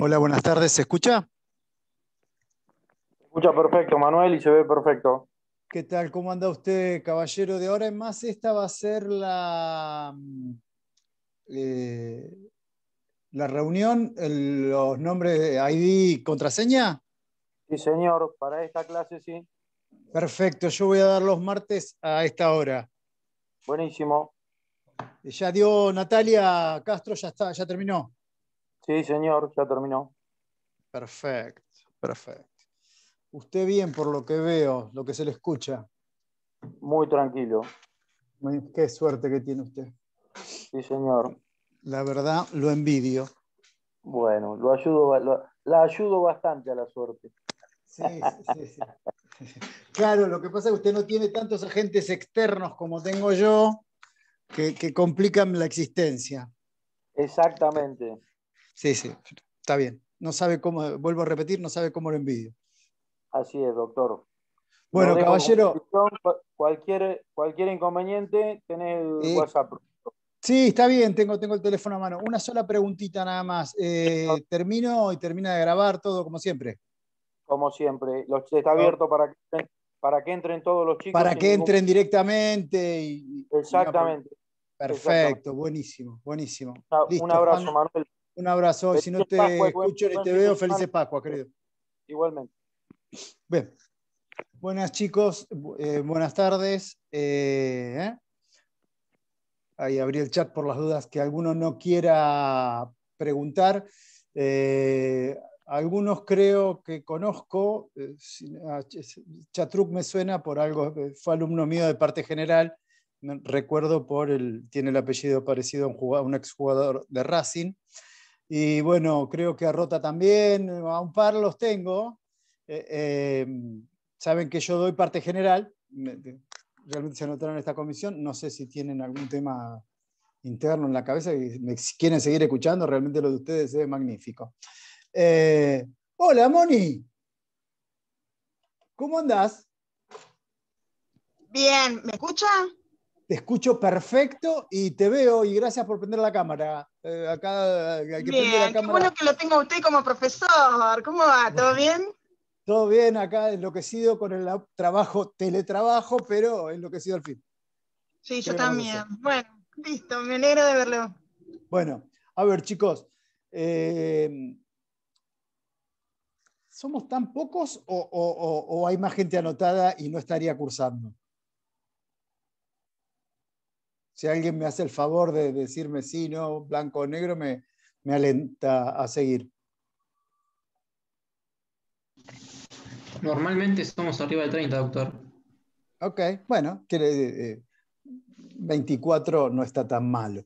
Hola, buenas tardes. ¿Se escucha? Escucha perfecto, Manuel, y se ve perfecto. ¿Qué tal? ¿Cómo anda usted, caballero? De ahora en más, esta va a ser eh, la reunión, los nombres de ID y contraseña. Sí, señor, para esta clase sí. Perfecto, yo voy a dar los martes a esta hora. Buenísimo. Ya dio Natalia Castro, ya está, ya terminó. Sí, señor, ya terminó. Perfecto, perfecto. Usted bien por lo que veo, lo que se le escucha. Muy tranquilo. Qué suerte que tiene usted. Sí, señor. La verdad, lo envidio. Bueno, la ayudo bastante a la suerte. Sí, sí, sí, sí. Claro, lo que pasa es que usted no tiene tantos agentes externos como tengo yo que complican la existencia. Exactamente. Sí, sí, está bien. No sabe cómo, vuelvo a repetir, no sabe cómo lo envidio. Así es, doctor. Lo Bueno, dejo con caballero, condición. Cualquier inconveniente, tenés el eh, WhatsApp. sí, está bien, tengo el teléfono a mano. Una sola preguntita nada más. Termino y termina de grabar todo como siempre. Como siempre. Está Oh, abierto para que entren todos los chicos para sin que ningún... entren directamente y no hay problema. Exactamente, exactamente. Perfecto, buenísimo, buenísimo. Un Listo, abrazo, Juan. Manuel. Un abrazo. Y si no Felices te Pascua y escucho ni buen te fin de veo, semana. felices Pascua, querido. Igualmente. Bien, buenas chicos, buenas tardes. Ahí abrí el chat por las dudas que alguno no quiera preguntar. Algunos creo que conozco. Chatruc me suena por algo, fue alumno mío de parte general. Recuerdo tiene el apellido parecido a un exjugador de Racing. Y bueno, creo que a Rota también, a un par los tengo. Eh, eh, Saben que yo doy parte general, realmente se anotaron en esta comisión, no sé si tienen algún tema interno en la cabeza y me quieren seguir escuchando, realmente lo de ustedes es magnífico. Hola, Moni, ¿cómo andás? Bien, ¿me escucha? Te escucho perfecto y te veo y gracias por prender la cámara. Acá, el que prende la Bien, qué bueno cámara, que lo tenga usted como profesor. ¿Cómo va? ¿Todo bien? todo bien, acá enloquecido con el trabajo, teletrabajo, pero enloquecido al fin. Sí, ¿Qué yo le vamos a hacer? también. Bueno, listo, me alegro de verlo. Bueno, a ver, chicos, eh, ¿somos tan pocos o hay más gente anotada y no estaría cursando? Si alguien me hace el favor de decirme sí, no, blanco o negro, me alenta a seguir. Normalmente somos arriba de 30, doctor. Ok, bueno, 24 no está tan malo.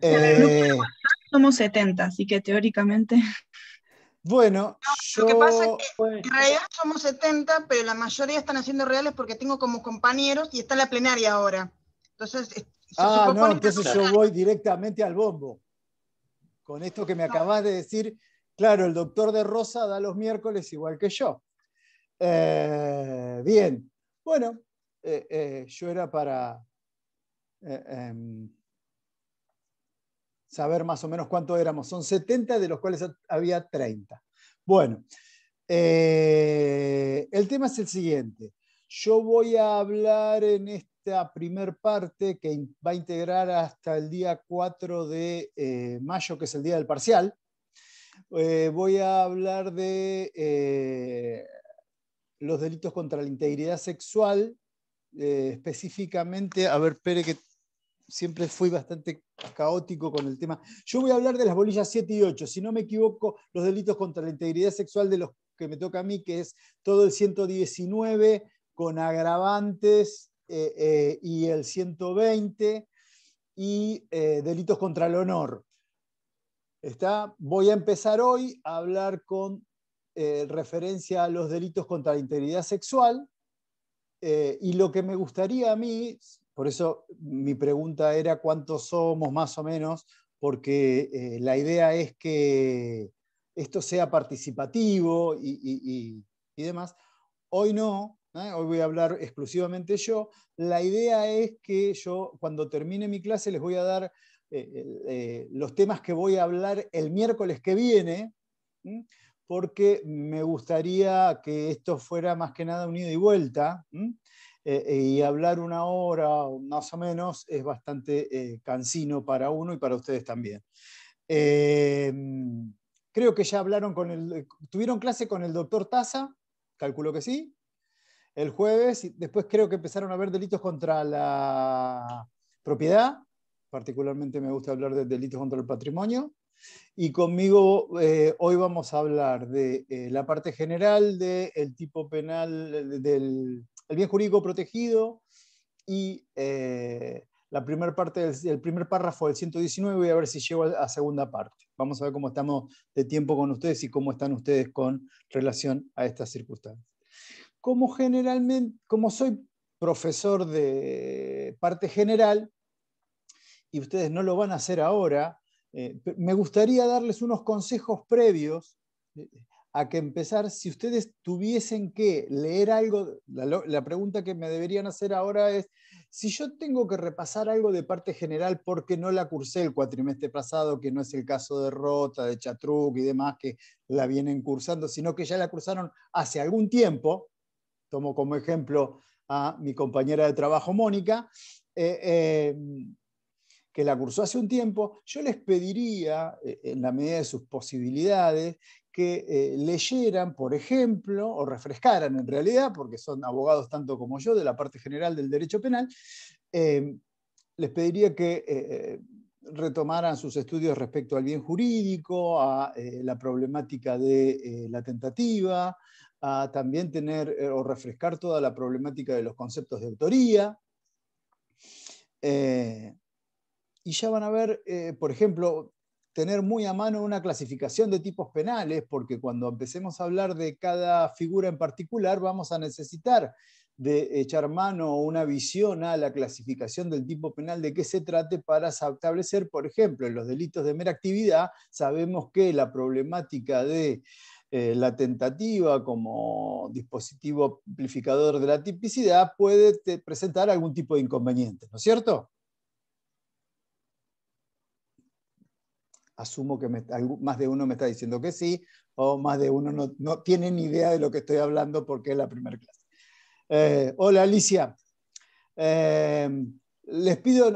En el grupo Eh, somos 70, así que teóricamente. bueno, Lo que pasa es que yo... en realidad somos 70, pero la mayoría están haciendo reales porque tengo como compañeros y está la plenaria ahora. Entonces, se Ah, no, supone que entonces yo voy directamente al bombo. Con esto que me acabas de decir, claro, el doctor de Rosa da los miércoles igual que yo. Bien, bueno, yo era para em, saber más o menos cuánto éramos. Son 70 de los cuales había 30. Bueno, el tema es el siguiente. Yo voy a hablar en esta primer parte que va a integrar hasta el día 4 de mayo, que es el día del parcial. Voy a hablar de los delitos contra la integridad sexual, específicamente, a ver, Pere, que siempre fui bastante caótico con el tema. Yo voy a hablar de las bolillas 7 y 8, si no me equivoco, los delitos contra la integridad sexual de los que me toca a mí, que es todo el 119 con agravantes y el 120 y delitos contra el honor. Voy a empezar hoy a hablar con referencia a los delitos contra la integridad sexual, y lo que me gustaría a mí, por eso mi pregunta era cuántos somos más o menos, porque la idea es que esto sea participativo y demás. Hoy no, hoy voy a hablar exclusivamente yo. La idea es que yo, cuando termine mi clase, les voy a dar los temas que voy a hablar el miércoles que viene, porque me gustaría que esto fuera más que nada un ida y vuelta, y hablar una hora más o menos es bastante cansino para uno y para ustedes también. Creo que ya hablaron ¿tuvieron clase con el doctor Taza? Calculo que sí. El jueves, y después creo que empezaron a haber delitos contra la propiedad, particularmente me gusta hablar de delitos contra el patrimonio, y conmigo hoy vamos a hablar de la parte general del tipo penal, del bien jurídico protegido, y la primera parte el primer párrafo del 119, voy a ver si llego a segunda parte. Vamos a ver cómo estamos de tiempo con ustedes y cómo están ustedes con relación a estas circunstancias. Como soy profesor de parte general, y ustedes no lo van a hacer ahora, me gustaría darles unos consejos previos a que empezar. Si ustedes tuviesen que leer algo, la pregunta que me deberían hacer ahora es, si yo tengo que repasar algo de parte general porque no la cursé el cuatrimestre pasado, que no es el caso de Rota, de Chatruc y demás, que la vienen cursando, sino que ya la cursaron hace algún tiempo, tomo como ejemplo a mi compañera de trabajo, Mónica, que la cursó hace un tiempo, yo les pediría, en la medida de sus posibilidades, que leyeran, por ejemplo, o refrescaran en realidad, porque son abogados tanto como yo de la parte general del derecho penal, les pediría que retomaran sus estudios respecto al bien jurídico, a la problemática de la tentativa, a también tener o refrescar toda la problemática de los conceptos de autoría. Y ya van a ver, por ejemplo, tener muy a mano una clasificación de tipos penales, porque cuando empecemos a hablar de cada figura en particular, vamos a necesitar de echar mano o una visión a la clasificación del tipo penal de qué se trate para establecer, por ejemplo, en los delitos de mera actividad, sabemos que la problemática de la tentativa como dispositivo amplificador de la tipicidad puede presentar algún tipo de inconveniente, ¿no es cierto? Asumo que más de uno me está diciendo que sí, o más de uno no tiene ni idea de lo que estoy hablando porque es la primera clase. Hola Alicia. Les pido,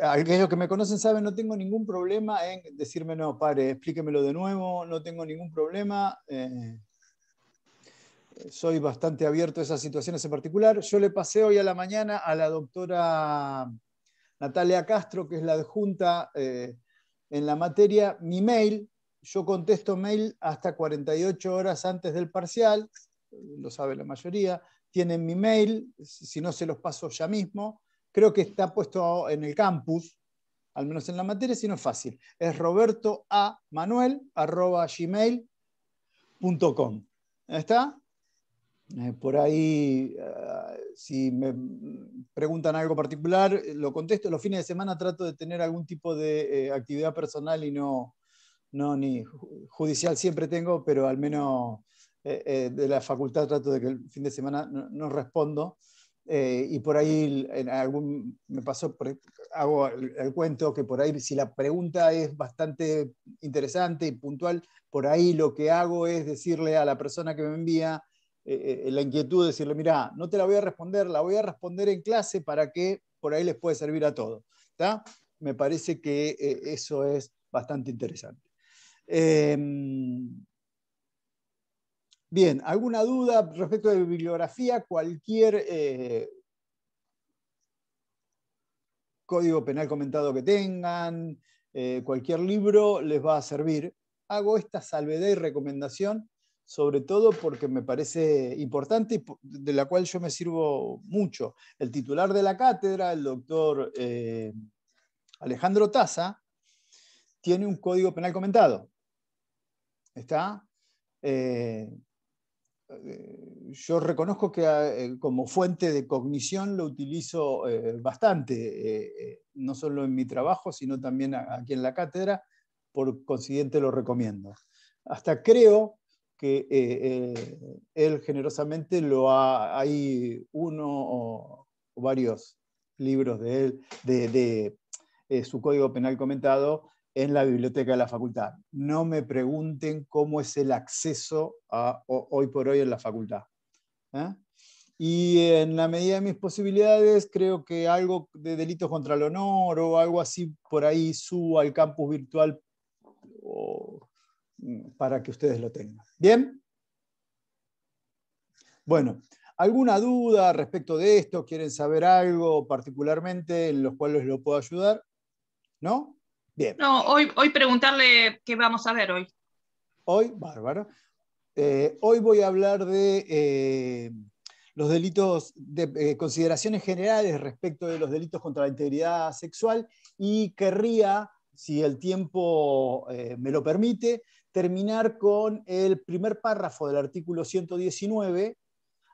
aquellos que me conocen saben, no tengo ningún problema en decirme, no, pare, explíquemelo de nuevo, no tengo ningún problema. Soy bastante abierto a esas situaciones en particular. Yo le pasé hoy a la mañana a la doctora Natalia Castro, que es la adjunta en la materia, mi mail. Yo contesto mail hasta 48 horas antes del parcial, lo sabe la mayoría. Tienen mi mail, si no se los paso ya mismo. Creo que está puesto en el campus, al menos en la materia, si no es fácil. Es robertoamanuel@gmail.com. ¿Está? Por ahí, si me preguntan algo particular, lo contesto. Los fines de semana trato de tener algún tipo de actividad personal y no ni judicial siempre tengo, pero al menos de la facultad trato de que el fin de semana no respondo. Y por ahí me pasó, hago el cuento que por ahí si la pregunta es bastante interesante y puntual, por ahí lo que hago es decirle a la persona que me envía la inquietud de decirle, mira, no te la voy a responder, la voy a responder en clase para que por ahí les puede servir a todos. ¿Tá? Me parece que eso es bastante interesante. Bien, ¿alguna duda respecto de bibliografía? Cualquier código penal comentado que tengan, cualquier libro les va a servir. Hago esta salvedad y recomendación sobre todo porque me parece importante y de la cual yo me sirvo mucho. El titular de la cátedra, el doctor Alejandro Taza, tiene un código penal comentado. ¿Está? Yo reconozco que como fuente de cognición lo utilizo bastante, no solo en mi trabajo, sino también aquí en la cátedra, por consiguiente lo recomiendo. Hasta creo que él generosamente hay uno o varios libros de él, de su código penal comentado, en la biblioteca de la facultad. No me pregunten cómo es el acceso hoy por hoy en la facultad. Y en la medida de mis posibilidades, creo que algo de delitos contra el honor o algo así por ahí subo al campus virtual para que ustedes lo tengan. ¿Bien? Bueno, ¿alguna duda respecto de esto? ¿Quieren saber algo particularmente en los cuales lo puedo ayudar? ¿No? Bien. No, hoy preguntarle qué vamos a ver hoy. Hoy, bárbaro. Hoy voy a hablar de los delitos, de consideraciones generales respecto de los delitos contra la integridad sexual, y querría, si el tiempo me lo permite, terminar con el primer párrafo del artículo 119.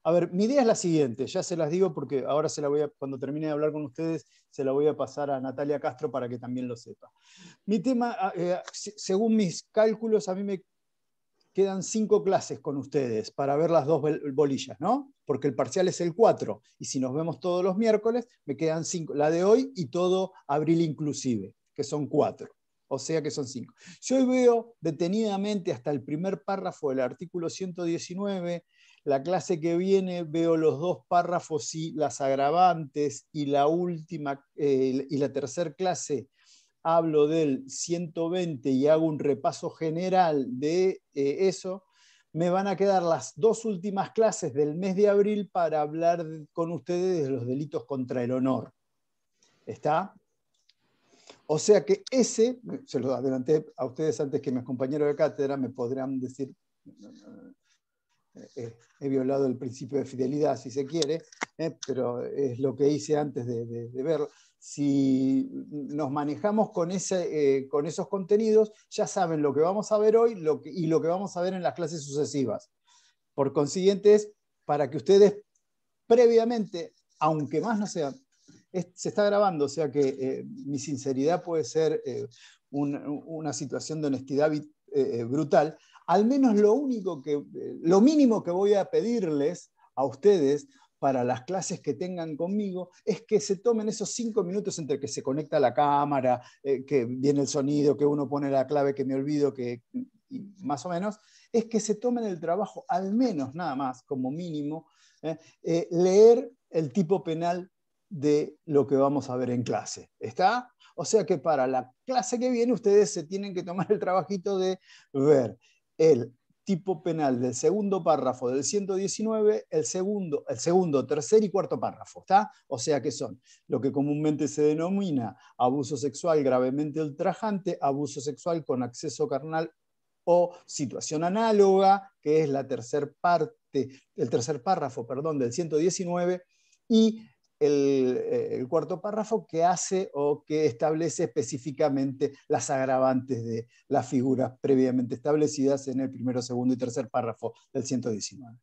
A ver, mi idea es la siguiente, ya se las digo porque ahora cuando termine de hablar con ustedes, se la voy a pasar a Natalia Castro para que también lo sepa. Mi tema, según mis cálculos, a mí me quedan 5 clases con ustedes para ver las 2 bolillas, ¿no? Porque el parcial es el 4, y si nos vemos todos los miércoles, me quedan 5, la de hoy y todo abril inclusive, que son 4. O sea que son 5. Yo hoy veo detenidamente hasta el primer párrafo del artículo 119, la clase que viene veo los 2 párrafos y las agravantes, y la última, y la tercera clase hablo del 120 y hago un repaso general de eso. Me van a quedar las 2 últimas clases del mes de abril para hablar con ustedes de los delitos contra el honor. ¿Está? O sea que ese, se lo adelanté a ustedes antes que mis compañeros de cátedra me podrán decir, he violado el principio de fidelidad si se quiere, pero es lo que hice antes de verlo. Si nos manejamos con esos contenidos, ya saben lo que vamos a ver hoy y lo que vamos a ver en las clases sucesivas. Por consiguiente, es para que ustedes previamente, aunque más no sean, se está grabando, o sea que mi sinceridad puede ser una situación de honestidad brutal. Al menos lo mínimo que voy a pedirles a ustedes para las clases que tengan conmigo es que se tomen esos 5 minutos entre que se conecta la cámara, que viene el sonido, que uno pone la clave que me olvido, más o menos, es que se tomen el trabajo, al menos nada más, como mínimo, leer el tipo penal de lo que vamos a ver en clase. ¿Está? O sea que para la clase que viene ustedes se tienen que tomar el trabajito de ver el tipo penal del segundo párrafo del 119, el segundo, tercer y cuarto párrafo, ¿está? O sea que son lo que comúnmente se denomina abuso sexual gravemente ultrajante, abuso sexual con acceso carnal o situación análoga, que es el tercer párrafo, del 119, y el cuarto párrafo que hace o que establece específicamente las agravantes de las figuras previamente establecidas en el primero, segundo y tercer párrafo del 119.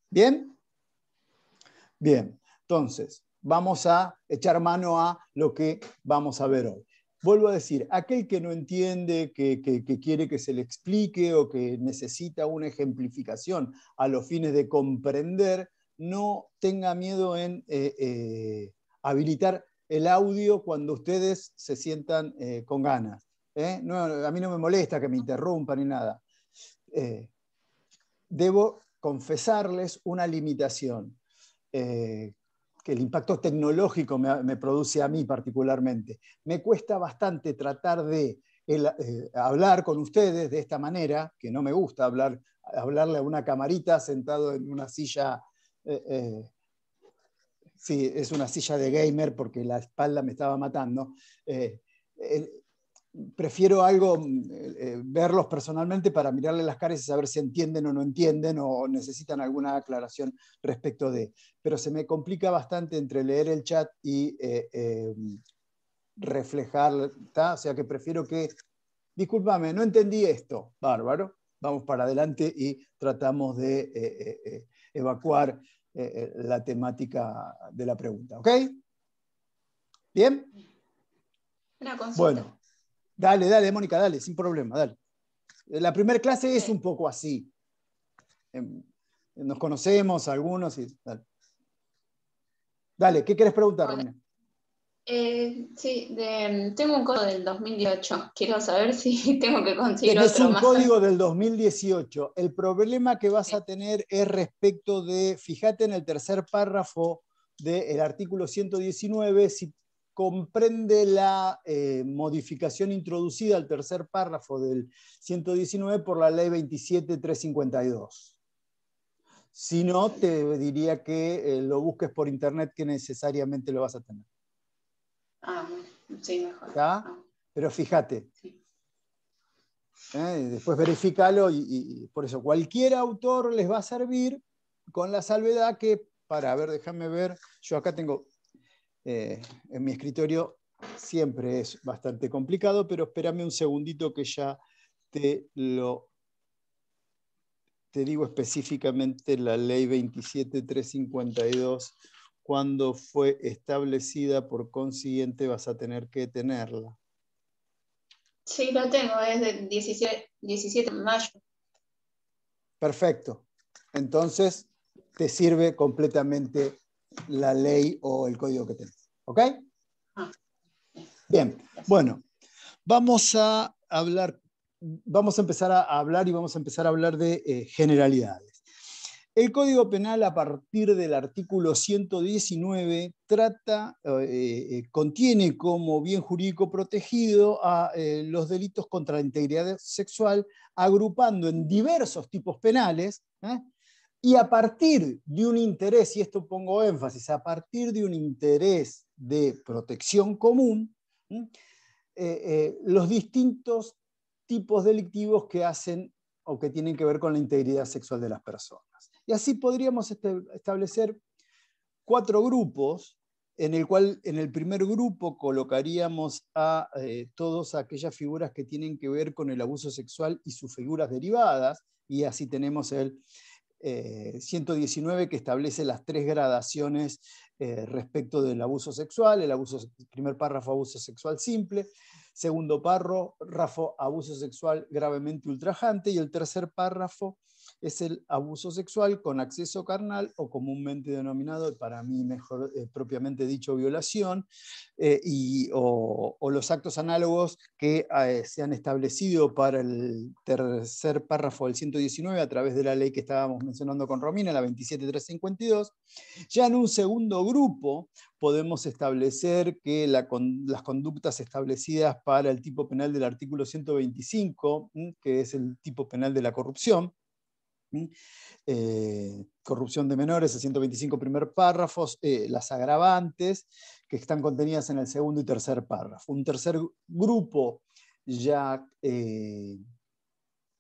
¿Bien? Bien, entonces vamos a echar mano a lo que vamos a ver hoy. Vuelvo a decir, aquel que no entiende, que quiere que se le explique o que necesita una ejemplificación a los fines de comprender, no tenga miedo en habilitar el audio cuando ustedes se sientan con ganas. No, a mí no me molesta que me interrumpan ni nada. Debo confesarles una limitación que el impacto tecnológico me produce a mí particularmente. Me cuesta bastante tratar de hablar con ustedes de esta manera, que no me gusta hablarle a una camarita sentado en una silla. Sí, es una silla de gamer porque la espalda me estaba matando. Prefiero verlos personalmente para mirarle las caras y saber si entienden o no entienden o necesitan alguna aclaración respecto de. Pero se me complica bastante entre leer el chat y reflejar, ¿tá? O sea que prefiero que, discúlpame, no entendí esto, bárbaro, vamos para adelante y tratamos de evacuar la temática de la pregunta, ¿ok? ¿Bien? Una consulta. Bueno, dale, Mónica, dale, sin problema, dale. La primera clase es un poco así. Nos conocemos algunos y dale. Dale, ¿qué querés preguntar, Bueno. Romina? Sí, tengo un código del 2018. Quiero saber si tengo que conseguir Tenés otro un más. código del 2018. El problema que vas Sí. a tener es respecto de, fíjate en el tercer párrafo del artículo 119, si comprende la modificación introducida al tercer párrafo del 119 por la ley 27.352. Si no, te diría que lo busques por internet, que necesariamente lo vas a tener. Ah, sí, mejor. ¿Está? Ah, Pero fíjate. sí. Después verificalo y por eso cualquier autor les va a servir, con la salvedad que, a ver, déjame ver, yo acá tengo en mi escritorio, siempre es bastante complicado, pero espérame un segundito que ya te digo específicamente la ley 27.352, cuando fue establecida, por consiguiente vas a tener que tenerla. Sí, lo tengo, es del 17 de mayo. Perfecto. Entonces, te sirve completamente la ley o el código que tenés. ¿Ok? Bien. Bueno, vamos a empezar a hablar y vamos a empezar a hablar de generalidades. El Código Penal, a partir del artículo 119, contiene como bien jurídico protegido a los delitos contra la integridad sexual, agrupando en diversos tipos penales, y a partir de un interés, y esto pongo énfasis, a partir de un interés de protección común, los distintos tipos delictivos que hacen o que tienen que ver con la integridad sexual de las personas. Y así podríamos establecer 4 grupos, en el primer grupo colocaríamos a todas aquellas figuras que tienen que ver con el abuso sexual y sus figuras derivadas, y así tenemos el 119, que establece las 3 gradaciones respecto del abuso sexual. Primer párrafo, abuso sexual simple; segundo párrafo, abuso sexual gravemente ultrajante; y el tercer párrafo es el abuso sexual con acceso carnal, o comúnmente denominado, para mí mejor propiamente dicho, violación, o los actos análogos que se han establecido para el tercer párrafo del 119 a través de la ley que estábamos mencionando con Romina, la 27.352. Ya en un segundo grupo podemos establecer que las conductas establecidas para el tipo penal del artículo 125, que es el tipo penal de la corrupción, corrupción de menores, el 125 primer párrafos, las agravantes que están contenidas en el segundo y tercer párrafo. Un tercer grupo ya que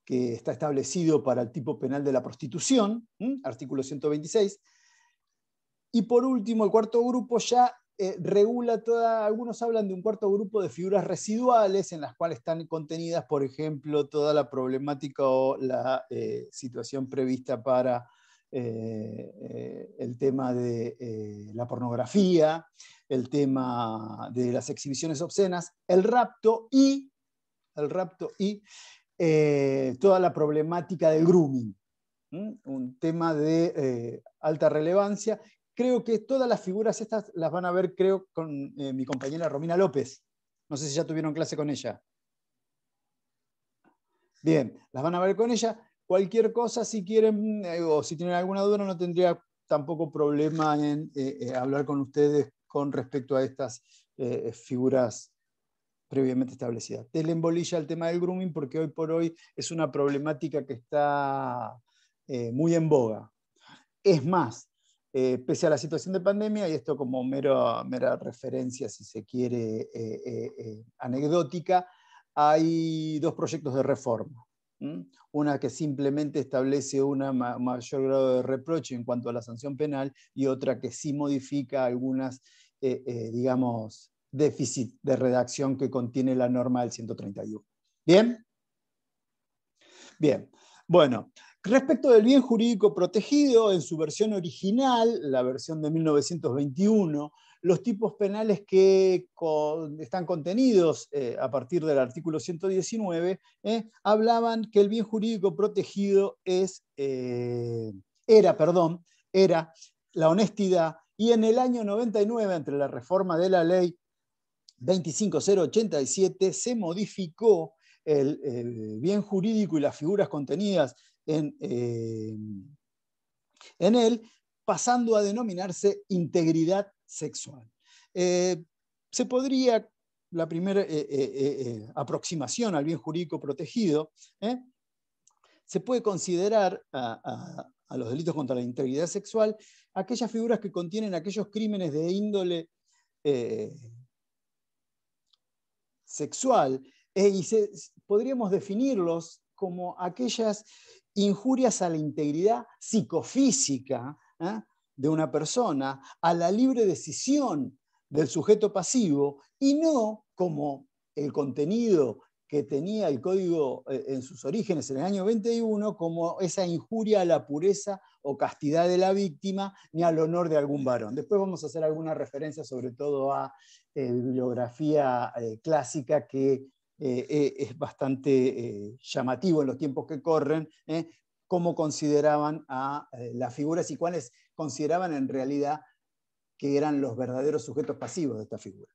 está establecido para el tipo penal de la prostitución, artículo 126. Y por último, el cuarto grupo ya regula algunos hablan de un cuarto grupo de figuras residuales en las cuales están contenidas, por ejemplo, toda la problemática o la situación prevista para el tema de la pornografía, el tema de las exhibiciones obscenas, el rapto y toda la problemática del grooming. Un tema de alta relevancia. Creo que todas las figuras estas las van a ver, creo, con mi compañera Romina López. No sé si ya tuvieron clase con ella. Bien, las van a ver con ella. Cualquier cosa, si quieren, o si tienen alguna duda, no tendría tampoco problema en hablar con ustedes con respecto a estas figuras previamente establecidas. Te le embolilla el tema del grooming porque hoy por hoy es una problemática que está muy en boga. Es más, pese a la situación de pandemia, y esto como mera referencia, si se quiere, anecdótica, hay 2 proyectos de reforma. Una que simplemente establece un mayor grado de reproche en cuanto a la sanción penal, y otra que sí modifica algunas, digamos, déficit de redacción que contiene la norma del 131. ¿Bien? Bien. Bueno, respecto del bien jurídico protegido, en su versión original, la versión de 1921, los tipos penales que están contenidos a partir del artículo 119 hablaban que el bien jurídico protegido era la honestidad, y en el año 99, entre la reforma de la ley 25087 se modificó el bien jurídico y las figuras contenidas en él, pasando a denominarse integridad sexual. Se podría, la primera aproximación al bien jurídico protegido, se puede considerar a los delitos contra la integridad sexual aquellas figuras que contienen aquellos crímenes de índole sexual, y podríamos definirlos como aquellas injurias a la integridad psicofísica de una persona, a la libre decisión del sujeto pasivo, y no como el contenido que tenía el código en sus orígenes en el año 21, como esa injuria a la pureza o castidad de la víctima, ni al honor de algún varón. Después vamos a hacer alguna referencia sobre todo a bibliografía clásica que es bastante llamativo en los tiempos que corren, cómo consideraban a las figuras y cuáles consideraban en realidad que eran los verdaderos sujetos pasivos de esta figura.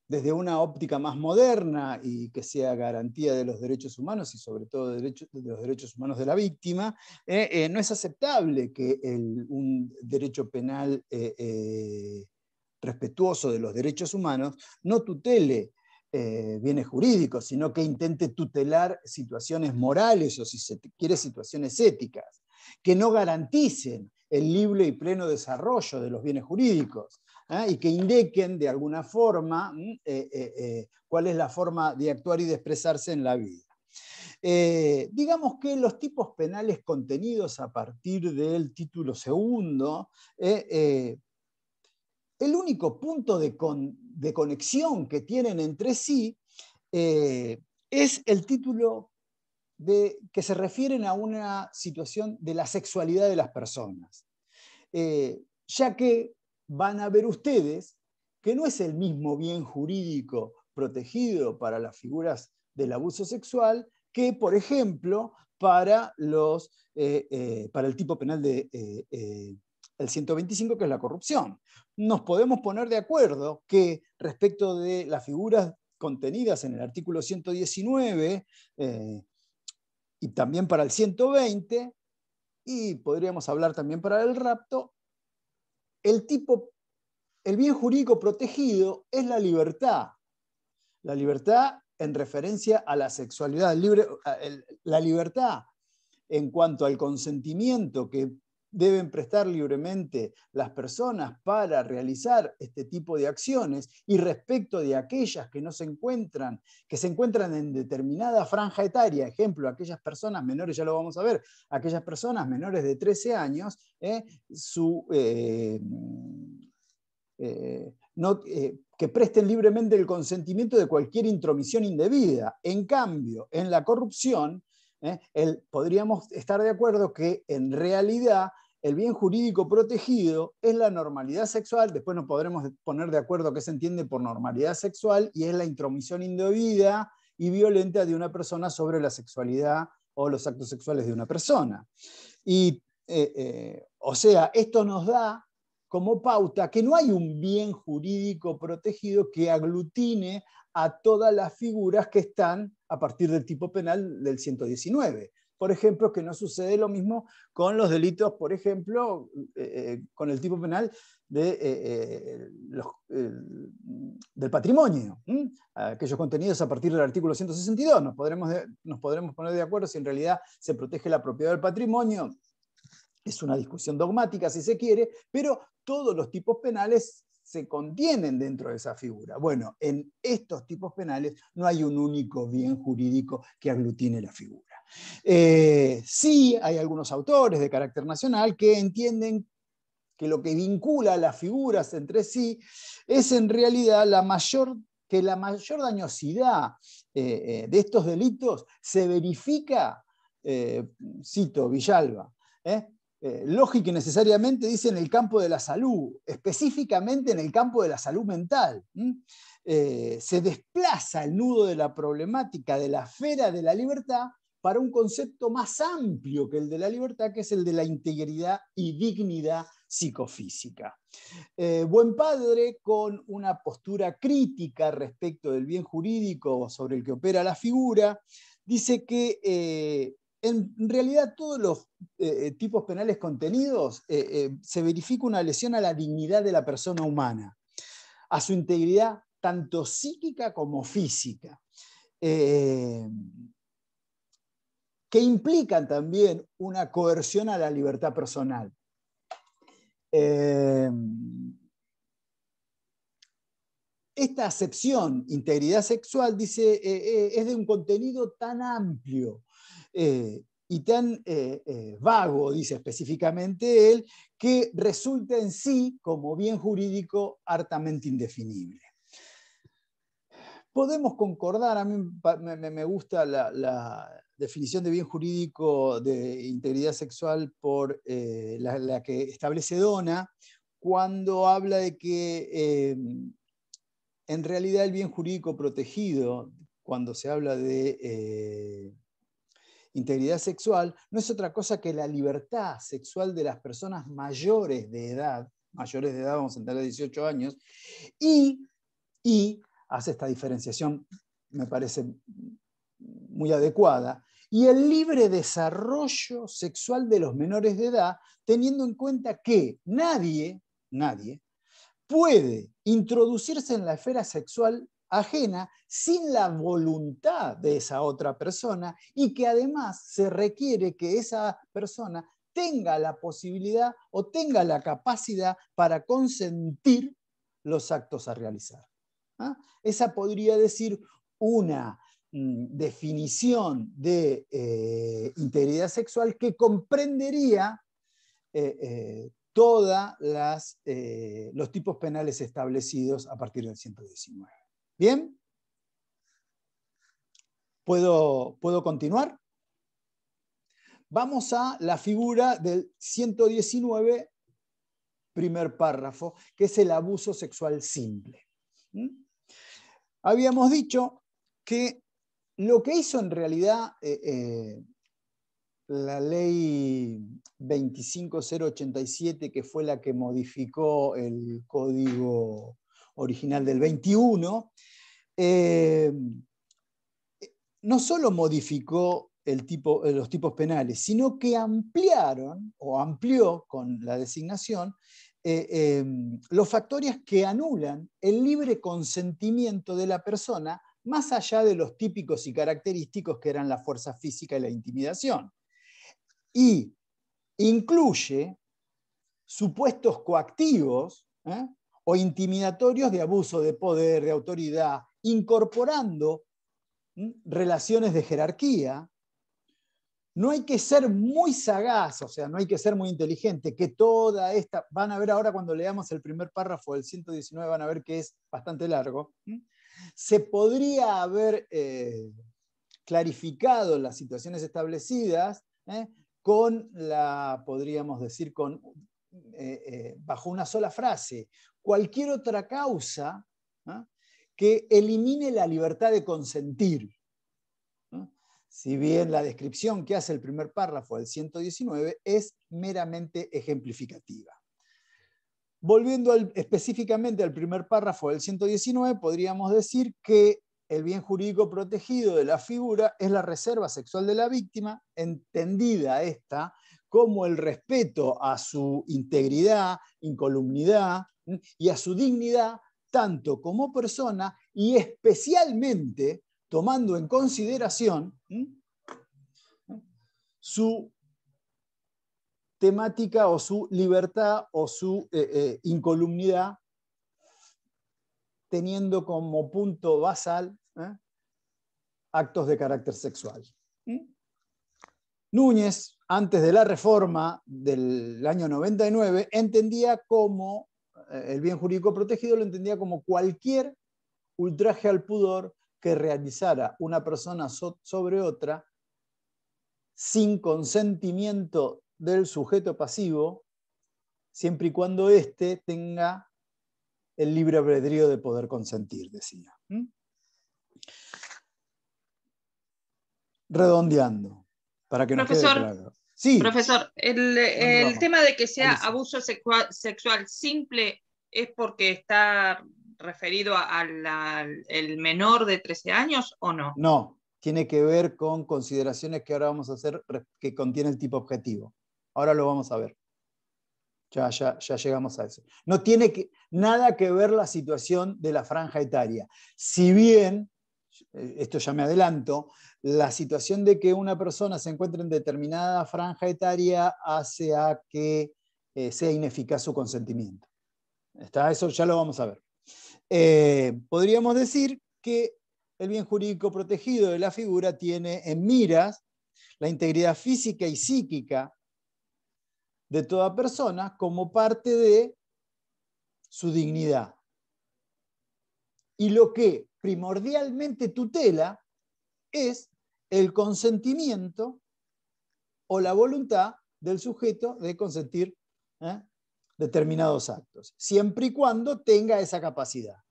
Desde una óptica más moderna y que sea garantía de los derechos humanos y sobre todo de los derechos humanos de la víctima, no es aceptable que un derecho penal respetuoso de los derechos humanos no tutele bienes jurídicos, sino que intente tutelar situaciones morales o, si se quiere, situaciones éticas, que no garanticen el libre y pleno desarrollo de los bienes jurídicos, y que indiquen de alguna forma cuál es la forma de actuar y de expresarse en la vida. Digamos que los tipos penales contenidos a partir del título segundo, el único punto de conexión que tienen entre sí es el título que se refieren a una situación de la sexualidad de las personas, ya que van a ver ustedes que no es el mismo bien jurídico protegido para las figuras del abuso sexual que, por ejemplo, para el tipo penal del 125, que es la corrupción. Nos podemos poner de acuerdo que respecto de las figuras contenidas en el artículo 119 y también para el 120, y podríamos hablar también para el rapto, el bien jurídico protegido es la libertad. La libertad en referencia a la sexualidad libre, la libertad en cuanto al consentimiento que deben prestar libremente las personas para realizar este tipo de acciones, y respecto de aquellas que se encuentran en determinada franja etaria, ejemplo, aquellas personas menores, ya lo vamos a ver, aquellas personas menores de 13 años, que presten libremente el consentimiento de cualquier intromisión indebida. En cambio, en la corrupción, podríamos estar de acuerdo que en realidad el bien jurídico protegido es la normalidad sexual. Después nos podremos poner de acuerdo qué se entiende por normalidad sexual, y es la intromisión indebida y violenta de una persona sobre la sexualidad o los actos sexuales de una persona. Y, o sea, esto nos da como pauta que no hay un bien jurídico protegido que aglutine a todas las figuras que están a partir del tipo penal del 119. Por ejemplo, que no sucede lo mismo con los delitos, por ejemplo, con el tipo penal del patrimonio, aquellos contenidos a partir del artículo 162. Nos podremos poner de acuerdo si en realidad se protege la propiedad del patrimonio. Es una discusión dogmática, si se quiere, pero todos los tipos penales se contienen dentro de esa figura. Bueno, en estos tipos penales no hay un único bien jurídico que aglutine la figura. Sí, hay algunos autores de carácter nacional que entienden que lo que vincula a las figuras entre sí es en realidad la mayor dañosidad de estos delitos se verifica, cito Villalba, lógica y necesariamente, dice, en el campo de la salud, específicamente en el campo de la salud mental. Se desplaza el nudo de la problemática de la esfera de la libertad para un concepto más amplio que el de la libertad, que es el de la integridad y dignidad psicofísica. Buen padre, con una postura crítica respecto del bien jurídico sobre el que opera la figura, dice que en realidad todos los tipos penales contenidos se verifica una lesión a la dignidad de la persona humana, a su integridad tanto psíquica como física, que implican también una coerción a la libertad personal. Esta acepción, integridad sexual, dice, es de un contenido tan amplio y tan vago, dice específicamente él, que resulta en sí como bien jurídico hartamente indefinible. Podemos concordar, a mí me gusta la definición de bien jurídico de integridad sexual por la que establece Dona, cuando habla de que en realidad el bien jurídico protegido, cuando se habla de integridad sexual, no es otra cosa que la libertad sexual de las personas mayores de edad, vamos a entrar a 18 años, y hace esta diferenciación, me parece muy adecuada, y el libre desarrollo sexual de los menores de edad, teniendo en cuenta que nadie puede introducirse en la esfera sexual ajena sin la voluntad de esa otra persona, y que además se requiere que esa persona tenga la posibilidad o tenga la capacidad para consentir los actos a realizar. ¿Ah? Esa podría decir una definición de integridad sexual que comprendería todos los tipos penales establecidos a partir del 119. ¿Bien? ¿Puedo continuar? Vamos a la figura del 119, primer párrafo, que es el abuso sexual simple. Habíamos dicho que lo que hizo en realidad la ley 25087, que fue la que modificó el código original del 21, no solo modificó los tipos penales, sino que amplió con la designación los factores que anulan el libre consentimiento de la persona, más allá de los típicos y característicos que eran la fuerza física y la intimidación. Y incluye supuestos coactivos o intimidatorios de abuso de poder, de autoridad, incorporando relaciones de jerarquía. No hay que ser muy sagaz, o sea, no hay que ser muy inteligente, que toda esta, van a ver ahora cuando leamos el primer párrafo del 119, van a ver que es bastante largo, se podría haber clarificado las situaciones establecidas con podríamos decir, bajo una sola frase, cualquier otra causa que elimine la libertad de consentir. Si bien la descripción que hace el primer párrafo del 119 es meramente ejemplificativa. Volviendo específicamente al primer párrafo del 119, podríamos decir que el bien jurídico protegido de la figura es la reserva sexual de la víctima, entendida esta como el respeto a su integridad, incolumnidad y a su dignidad, tanto como persona y especialmente tomando en consideración su temática o su libertad o su incolumnidad, teniendo como punto basal actos de carácter sexual. Núñez, antes de la reforma del año 99, entendía como, el bien jurídico protegido lo entendía como cualquier ultraje al pudor que realizara una persona sobre otra sin consentimiento del sujeto pasivo, siempre y cuando éste tenga el libre albedrío de poder consentir, decía. Redondeando, para que nos quede claro. Sí. Profesor, el tema de que sea Alicia. abuso sexual simple es porque está referido al el menor de 13 años o no? No, tiene que ver con consideraciones que ahora vamos a hacer que contiene el tipo objetivo. Ahora lo vamos a ver. Ya llegamos a eso. No tiene nada que ver la situación de la franja etaria. Si bien, esto ya me adelanto, la situación de que una persona se encuentre en determinada franja etaria hace a que sea ineficaz su consentimiento. ¿Está? Eso ya lo vamos a ver. Podríamos decir que el bien jurídico protegido de la figura tiene en miras la integridad física y psíquica de toda persona como parte de su dignidad. Y lo que primordialmente tutela es el consentimiento o la voluntad del sujeto de consentir determinados actos, siempre y cuando tenga esa capacidad.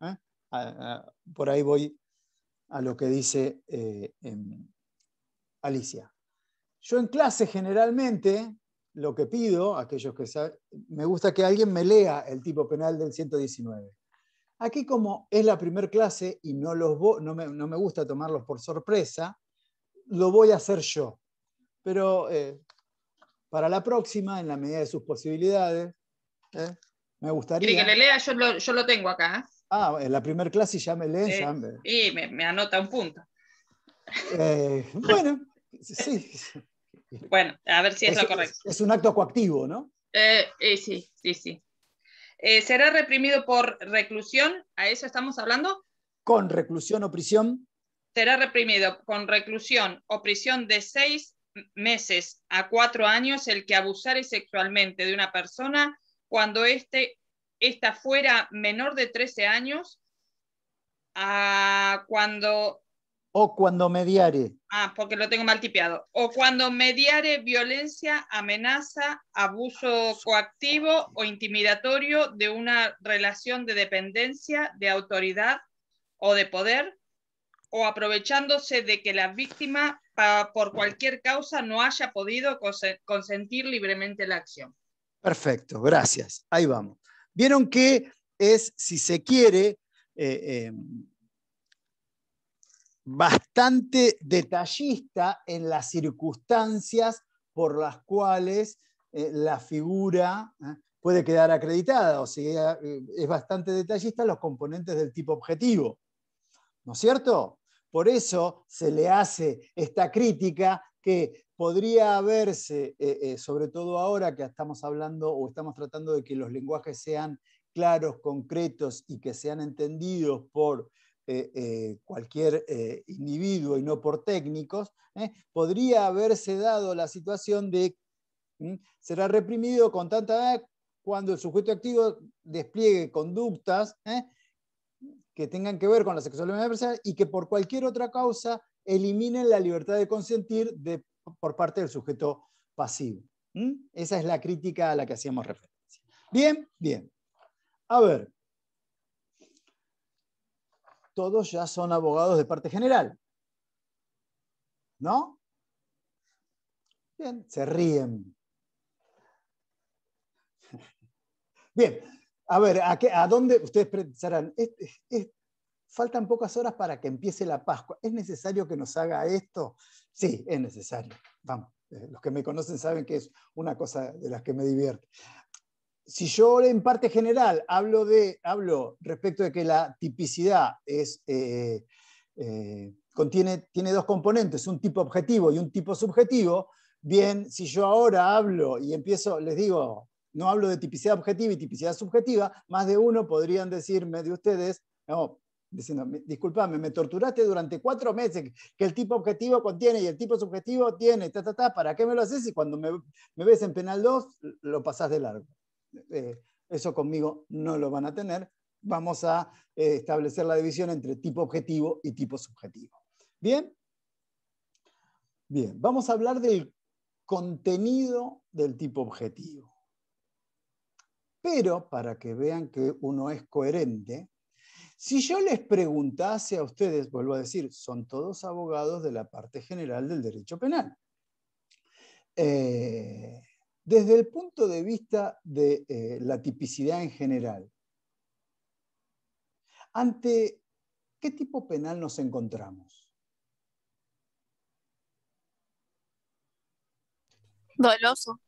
Por ahí voy a lo que dice Alicia. Yo en clase generalmente lo que pido, aquellos que saben, me gusta que alguien me lea el tipo penal del 119. Aquí, como es la primera clase y no me gusta tomarlos por sorpresa, lo voy a hacer yo. Pero para la próxima, en la medida de sus posibilidades, me gustaría... ¿Quiere que le lea? Yo lo tengo acá. En la primera clase ya me leen. Y me anota un punto. Bueno, sí. Bueno, a ver si es lo correcto. Es un acto coactivo, ¿no? Sí. ¿Será reprimido por reclusión? ¿A eso estamos hablando? ¿Con reclusión o prisión? Será reprimido con reclusión o prisión de 6 meses a 4 años el que abusare sexualmente de una persona cuando esta fuera menor de 13 años o cuando mediare. Porque lo tengo mal tipeado. O cuando mediare violencia, amenaza, abuso coactivo o intimidatorio de una relación de dependencia, de autoridad o de poder, o aprovechándose de que la víctima, por cualquier causa, no haya podido consentir libremente la acción. Perfecto, gracias. Ahí vamos. Vieron que es, si se quiere, bastante detallista en las circunstancias por las cuales la figura puede quedar acreditada, o sea, es bastante detallista en los componentes del tipo objetivo, ¿no es cierto? Por eso se le hace esta crítica que podría haberse, sobre todo ahora que estamos hablando o estamos tratando de que los lenguajes sean claros, concretos y que sean entendidos por cualquier individuo y no por técnicos, podría haberse dado la situación de será reprimido con tanta cuando el sujeto activo despliegue conductas que tengan que ver con la sexualidad universal y que por cualquier otra causa eliminen la libertad de consentir por parte del sujeto pasivo. Esa es la crítica a la que hacíamos referencia. Bien, bien. A ver. Todos ya son abogados de parte general. ¿No? Bien, se ríen. Bien, a ver, ¿a dónde ustedes pensarán? Faltan pocas horas para que empiece la Pascua. ¿Es necesario que nos haga esto? Sí, es necesario. Vamos, los que me conocen saben que es una cosa de las que me divierte. Si yo en parte general hablo respecto de que la tipicidad tiene dos componentes, un tipo objetivo y un tipo subjetivo, bien, si yo ahora hablo y empiezo, les digo, no hablo de tipicidad objetiva y tipicidad subjetiva, más de uno podrían decirme de ustedes, no, diciendo, disculpame, me torturaste durante 4 meses que el tipo objetivo contiene y el tipo subjetivo tiene, ¿para qué me lo haces? Y cuando me ves en penal 2, lo pasás de largo. Eso conmigo no lo van a tener. Vamos a establecer la división entre tipo objetivo y tipo subjetivo. ¿Bien? Bien, vamos a hablar del contenido del tipo objetivo. Pero, para que vean que uno es coherente, si yo les preguntase a ustedes, vuelvo a decir, son todos abogados de la parte general del derecho penal. desde el punto de vista de la tipicidad en general, ¿ante qué tipo penal nos encontramos? Doloso.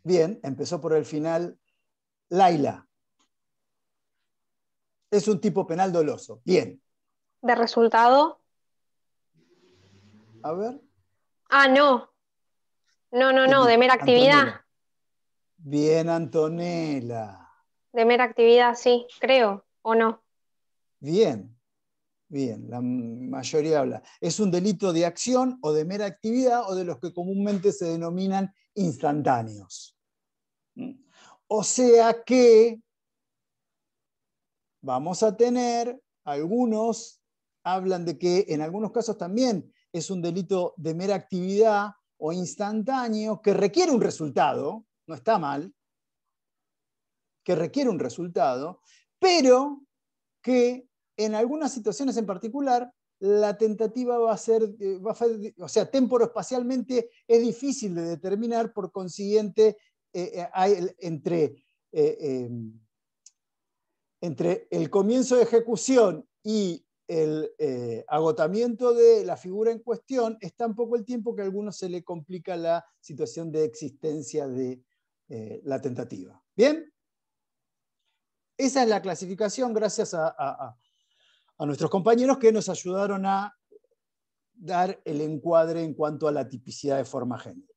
Bien, empezó por el final. Laila. Es un tipo penal doloso. Bien. ¿De resultado? A ver. Ah, no. No, de mera actividad. Antonella. Bien, Antonella. De mera actividad, sí, creo, ¿o no? Bien, bien, la mayoría habla. Es un delito de acción o de mera actividad o de los que comúnmente se denominan instantáneos. O sea que vamos a tener, algunos hablan de que en algunos casos también es un delito de mera actividad o instantáneo que requiere un resultado, no está mal, que requiere un resultado, pero que en algunas situaciones en particular la tentativa va a ser, o sea, temporoespacialmente es difícil de determinar, por consiguiente, entre el comienzo de ejecución y el agotamiento de la figura en cuestión es tan poco el tiempo que a algunos se le complica la situación de existencia de la tentativa. ¿Bien? Esa es la clasificación gracias a nuestros compañeros que nos ayudaron a dar el encuadre en cuanto a la tipicidad de forma genérica.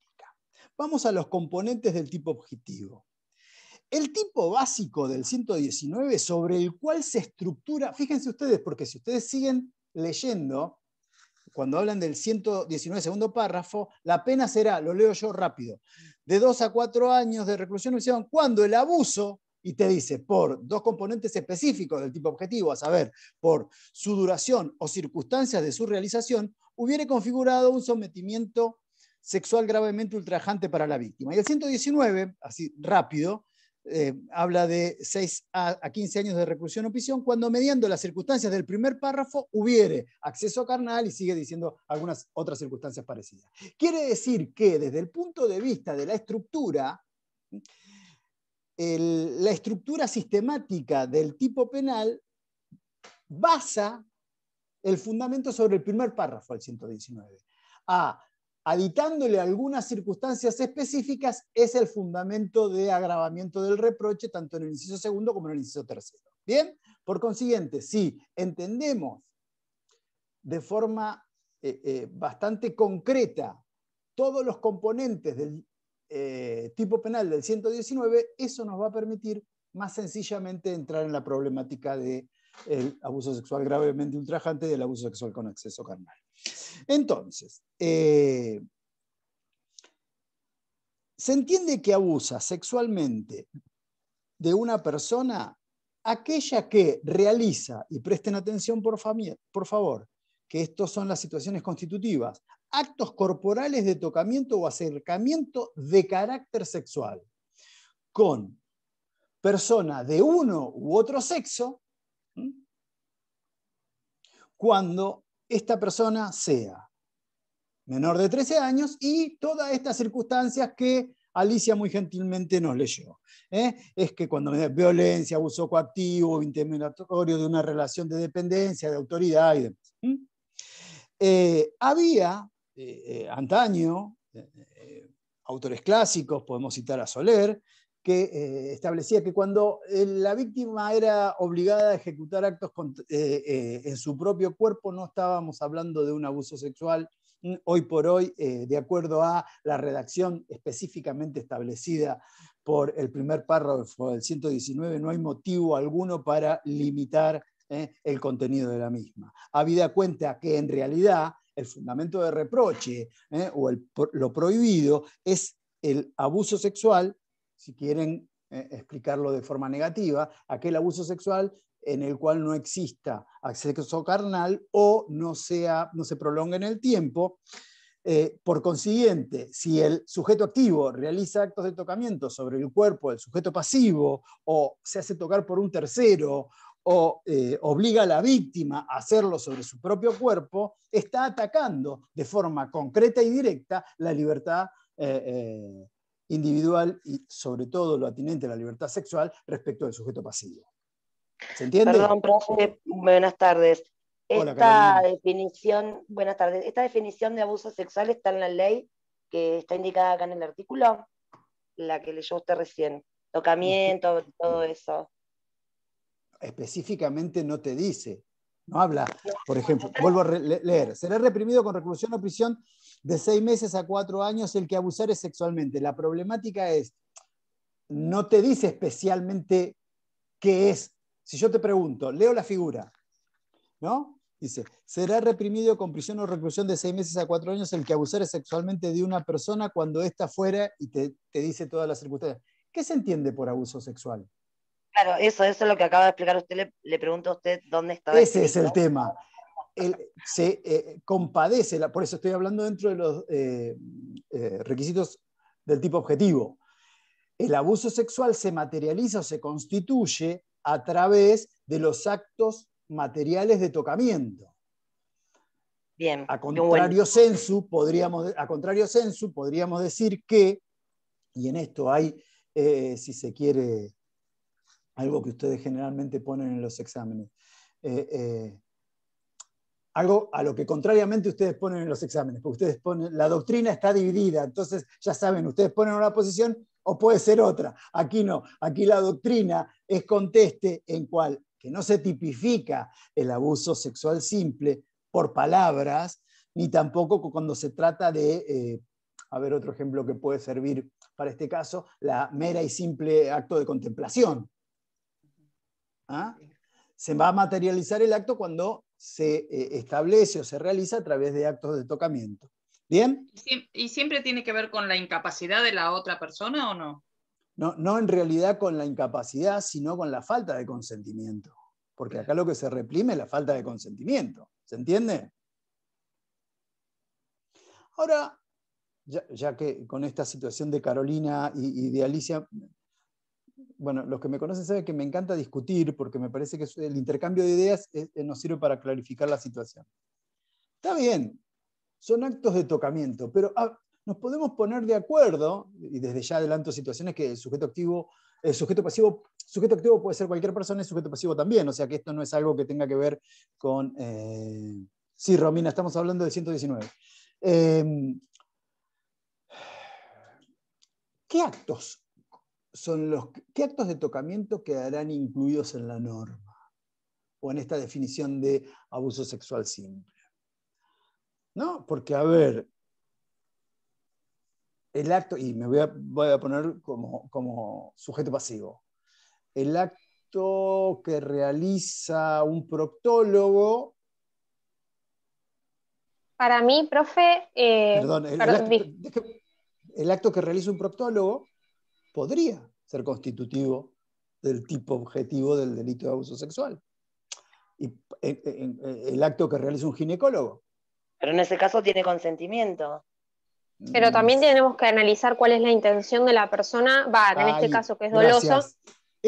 Vamos a los componentes del tipo objetivo. El tipo básico del 119 sobre el cual se estructura, fíjense ustedes, porque si ustedes siguen leyendo, cuando hablan del 119 segundo párrafo, la pena será, lo leo yo rápido, de 2 a 4 años de reclusión o prisión cuando el abuso, y te dice, por dos componentes específicos del tipo objetivo, a saber, por su duración o circunstancias de su realización, hubiere configurado un sometimiento sexual gravemente ultrajante para la víctima. Y el 119, así rápido, habla de 6 a 15 años de reclusión o prisión cuando mediando las circunstancias del primer párrafo hubiere acceso carnal y sigue diciendo algunas otras circunstancias parecidas. Quiere decir que desde el punto de vista de la estructura, la estructura sistemática del tipo penal basa el fundamento sobre el primer párrafo del 119. Aditándole algunas circunstancias específicas, es el fundamento de agravamiento del reproche, tanto en el inciso segundo como en el inciso tercero. ¿Bien? Por consiguiente, si entendemos de forma bastante concreta todos los componentes del tipo penal del 119, eso nos va a permitir más sencillamente entrar en la problemática del abuso sexual gravemente ultrajante y del abuso sexual con exceso carnal. Entonces, se entiende que abusa sexualmente de una persona aquella que realiza, y presten atención por favor, que estas son las situaciones constitutivas, actos corporales de tocamiento o acercamiento de carácter sexual con persona de uno u otro sexo, cuando esta persona sea menor de 13 años y todas estas circunstancias que Alicia muy gentilmente nos leyó. Es que cuando hay violencia, abuso coactivo, intimidatorio de una relación de dependencia, de autoridad y demás. Había antaño autores clásicos, podemos citar a Soler, que establecía que cuando la víctima era obligada a ejecutar actos en su propio cuerpo, no estábamos hablando de un abuso sexual. Hoy por hoy, de acuerdo a la redacción específicamente establecida por el primer párrafo del 119, no hay motivo alguno para limitar el contenido de la misma. Habida cuenta que en realidad el fundamento de reproche o lo prohibido es el abuso sexual, si quieren explicarlo de forma negativa, aquel abuso sexual en el cual no exista acceso carnal o no se prolonga en el tiempo. Por consiguiente, si el sujeto activo realiza actos de tocamiento sobre el cuerpo del sujeto pasivo o se hace tocar por un tercero o obliga a la víctima a hacerlo sobre su propio cuerpo, está atacando de forma concreta y directa la libertad individual y sobre todo lo atinente a la libertad sexual respecto del sujeto pasivo. ¿Se entiende? Perdón, profe, buenas tardes. Hola, Buenas tardes. Esta definición de abuso sexual está en la ley que está indicada acá en el artículo, la que leyó usted recién. Tocamiento, todo eso. Específicamente no te dice, no habla, por ejemplo, vuelvo a leer, será reprimido con reclusión o prisión de 6 meses a 4 años el que abusare sexualmente. La problemática es, no te dice especialmente qué es. Si yo te pregunto, leo la figura, ¿no? Dice, será reprimido con prisión o reclusión de 6 meses a 4 años el que abusare sexualmente de una persona cuando ésta fuera, y te dice todas las circunstancias. ¿Qué se entiende por abuso sexual? Claro, eso es lo que acaba de explicar usted. Le pregunto a usted dónde está. Ese es el tema. Se compadece, por eso estoy hablando dentro de los requisitos del tipo objetivo. El abuso sexual se materializa o se constituye a través de los actos materiales de tocamiento. Bien. A contrario sensu, podríamos decir que, y en esto hay, si se quiere, algo que ustedes generalmente ponen en los exámenes, algo a lo que contrariamente ustedes ponen en los exámenes, porque ustedes ponen, la doctrina está dividida, entonces ya saben, ustedes ponen una posición o puede ser otra. Aquí no, aquí la doctrina es conteste en cual que no se tipifica el abuso sexual simple por palabras, ni tampoco cuando se trata de, a ver otro ejemplo que puede servir para este caso, la mera y simple acto de contemplación. ¿Ah? Se va a materializar el acto cuando se establece o se realiza a través de actos de tocamiento. ¿Bien? ¿Y siempre tiene que ver con la incapacidad de la otra persona o no? No en realidad con la incapacidad, sino con la falta de consentimiento. Porque acá lo que se reprime es la falta de consentimiento. ¿Se entiende? Ahora, ya que con esta situación de Carolina y de Alicia, bueno, los que me conocen saben que me encanta discutir porque me parece que el intercambio de ideas nos sirve para clarificar la situación. Está bien, son actos de tocamiento, pero nos podemos poner de acuerdo, y desde ya adelanto situaciones que el sujeto activo puede ser cualquier persona y sujeto pasivo también, o sea que esto no es algo que tenga que ver con... sí, Romina, estamos hablando de 119. ¿Qué actos de tocamiento quedarán incluidos en la norma o en esta definición de abuso sexual simple? ¿No? Porque, a ver, el acto, y me voy a poner como sujeto pasivo, el acto que realiza un proctólogo. Para mí, profe... el acto que realiza un proctólogo podría ser constitutivo del tipo objetivo del delito de abuso sexual. Y el acto que realiza un ginecólogo. Pero en ese caso tiene consentimiento. Pero también tenemos que analizar cuál es la intención de la persona, en este caso que es doloso,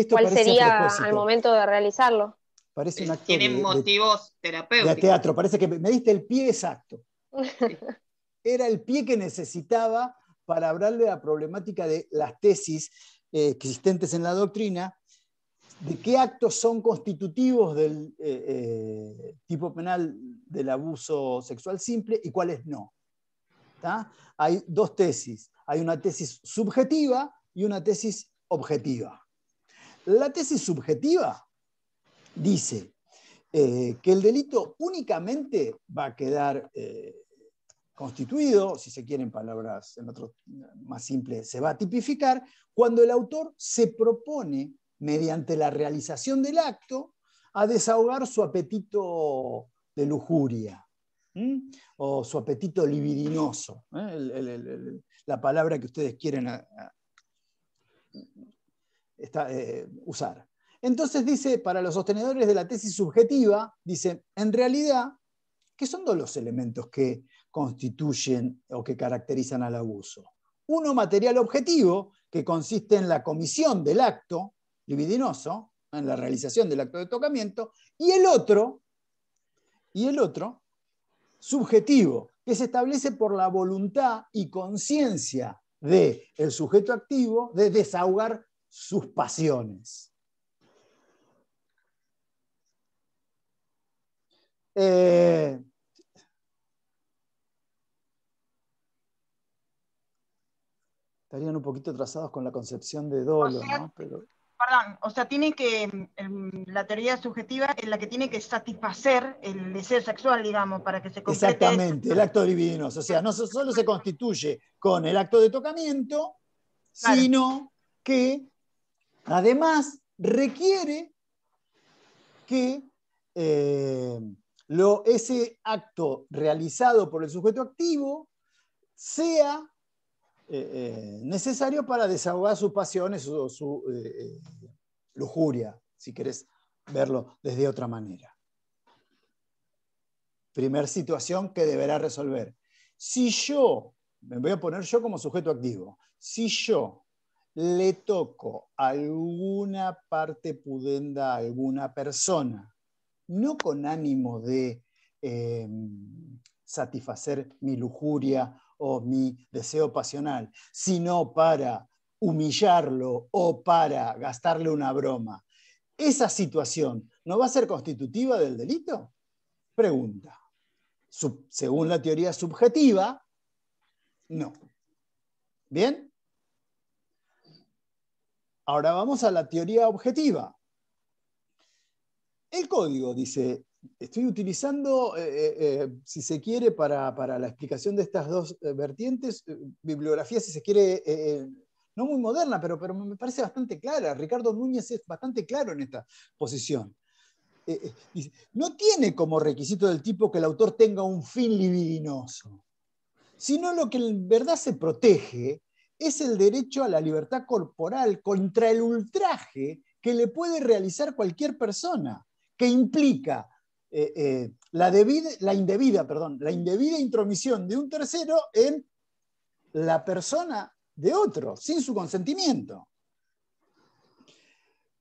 cuál sería al momento de realizarlo. Parece un acto Tienen motivos terapéuticos. De teatro, parece que me diste el pie exacto. Era el pie que necesitaba para hablarle de la problemática de las tesis existentes en la doctrina, de qué actos son constitutivos del tipo penal del abuso sexual simple y cuáles no. ¿Tá? Hay dos tesis. Hay una tesis subjetiva y una tesis objetiva. La tesis subjetiva dice que el delito únicamente va a quedar constituido, si se quieren palabras en otro más simples, se va a tipificar cuando el autor se propone, mediante la realización del acto, a desahogar su apetito de lujuria, o su apetito libidinoso, la palabra que ustedes quieren usar. Entonces dice, para los sostenedores de la tesis subjetiva, dice, en realidad, ¿qué son todos los elementos que constituyen o que caracterizan al abuso? Uno, material objetivo, que consiste en la comisión del acto libidinoso, en la realización del acto de tocamiento, y el otro, subjetivo, que se establece por la voluntad y conciencia del sujeto activo de desahogar sus pasiones. Estarían un poquito atrasados con la concepción de dolo, ¿no? Pero... Perdón, o sea, tiene que, la teoría subjetiva es la que tiene que satisfacer el deseo sexual, digamos, para que se complete. Exactamente, el acto libidinoso. O sea, no solo se constituye con el acto de tocamiento, claro, sino que además requiere que ese acto realizado por el sujeto activo sea necesario para desahogar sus pasiones o su lujuria, si querés verlo desde otra manera. Primer situación que deberá resolver. Si yo, me voy a poner yo como sujeto activo, si yo le toco alguna parte pudenda a alguna persona, no con ánimo de satisfacer mi lujuria o mi deseo pasional, sino para humillarlo o para gastarle una broma, ¿esa situación no va a ser constitutiva del delito? Pregunta. Según la teoría subjetiva, no. ¿Bien? Ahora vamos a la teoría objetiva. El código dice, estoy utilizando, si se quiere, para la explicación de estas dos vertientes, bibliografía, si se quiere, no muy moderna, pero me parece bastante clara. Ricardo Núñez es bastante claro en esta posición. Dice, no tiene como requisito del tipo que el autor tenga un fin libidinoso, sino lo que en verdad se protege es el derecho a la libertad corporal contra el ultraje que le puede realizar cualquier persona, que implica la indebida intromisión de un tercero en la persona de otro, sin su consentimiento.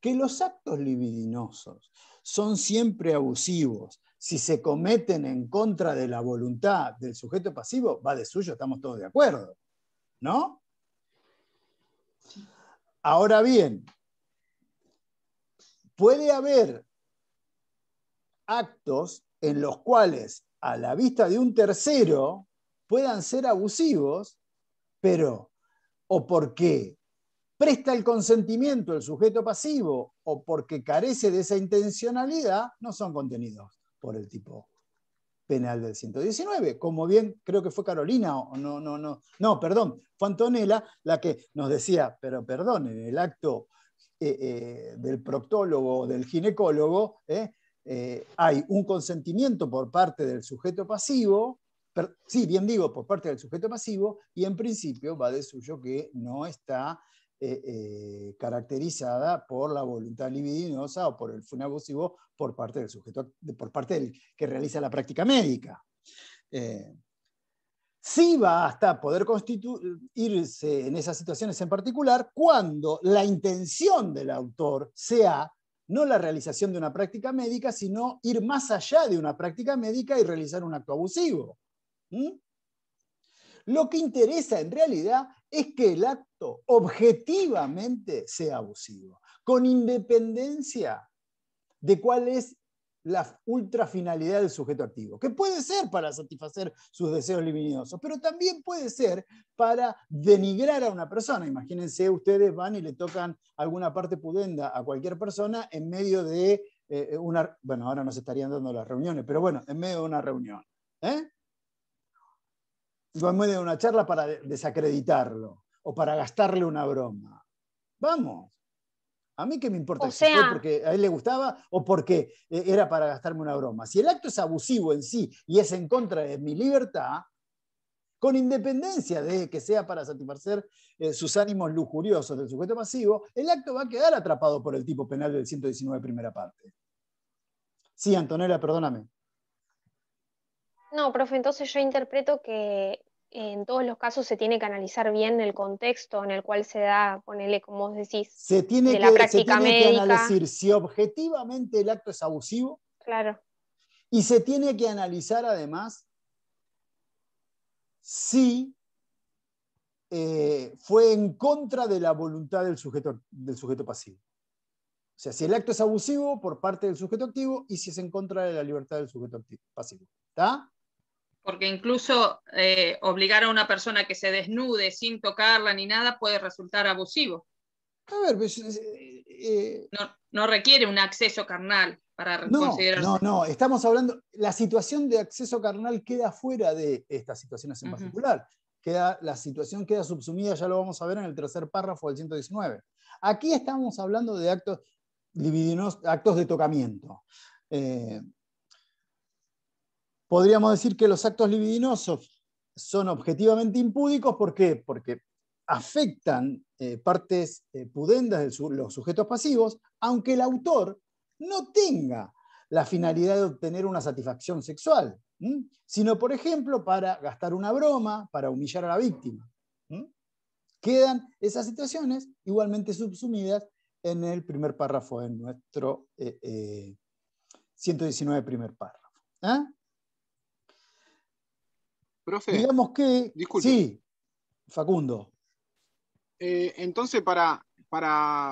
Que los actos libidinosos son siempre abusivos si se cometen en contra de la voluntad del sujeto pasivo, va de suyo, estamos todos de acuerdo, ¿no? Ahora bien, puede haber actos en los cuales a la vista de un tercero puedan ser abusivos, pero o porque presta el consentimiento el sujeto pasivo o porque carece de esa intencionalidad, no son contenidos por el tipo penal del 119, como bien creo que fue Carolina, o perdón, fue Antonella la que nos decía, pero perdón, en el acto del proctólogo o del ginecólogo hay un consentimiento por parte del sujeto pasivo, sí, bien digo, por parte del sujeto pasivo, y en principio va de suyo que no está caracterizada por la voluntad libidinosa o por el fin abusivo por parte del sujeto, por parte del que realiza la práctica médica. Sí va hasta poder constituirse en esas situaciones en particular cuando la intención del autor sea no la realización de una práctica médica, sino ir más allá de una práctica médica y realizar un acto abusivo. Lo que interesa en realidad es que el acto objetivamente sea abusivo, con independencia de cuál es la ultrafinalidad del sujeto activo, que puede ser para satisfacer sus deseos libidinosos, pero también puede ser para denigrar a una persona. Imagínense, ustedes van y le tocan alguna parte pudenda a cualquier persona en medio de una... Bueno, ahora nos estarían dando las reuniones, pero bueno, en medio de una reunión. En medio de una charla para desacreditarlo o para gastarle una broma. Vamos. A mí qué me importa si fue porque a él le gustaba o porque era para gastarme una broma. Si el acto es abusivo en sí y es en contra de mi libertad, con independencia de que sea para satisfacer sus ánimos lujuriosos del sujeto pasivo, el acto va a quedar atrapado por el tipo penal del 119 primera parte. Sí, Antonella, perdóname. No, profe, entonces yo interpreto que en todos los casos se tiene que analizar bien el contexto en el cual se da, ponele, como vos decís, se tiene de la práctica médica. que analizar si objetivamente el acto es abusivo. Claro. Y se tiene que analizar además si fue en contra de la voluntad del sujeto pasivo. O sea, si el acto es abusivo por parte del sujeto activo y si es en contra de la libertad del sujeto pasivo. ¿Está? Porque incluso obligar a una persona que se desnude sin tocarla ni nada puede resultar abusivo. A ver, no requiere un acceso carnal para considerarse. No, estamos hablando, la situación de acceso carnal queda fuera de estas situaciones en particular. La situación queda subsumida, ya lo vamos a ver en el tercer párrafo del 119. Aquí estamos hablando de actos libidinos, actos de tocamiento. Podríamos decir que los actos libidinosos son objetivamente impúdicos. ¿Por qué? Porque afectan partes pudendas de los sujetos pasivos, aunque el autor no tenga la finalidad de obtener una satisfacción sexual, sino, por ejemplo, para gastar una broma, para humillar a la víctima. Quedan esas situaciones igualmente subsumidas en el primer párrafo de nuestro 119 primer párrafo. Profe, digamos que... disculpe. Sí, Facundo. Entonces, para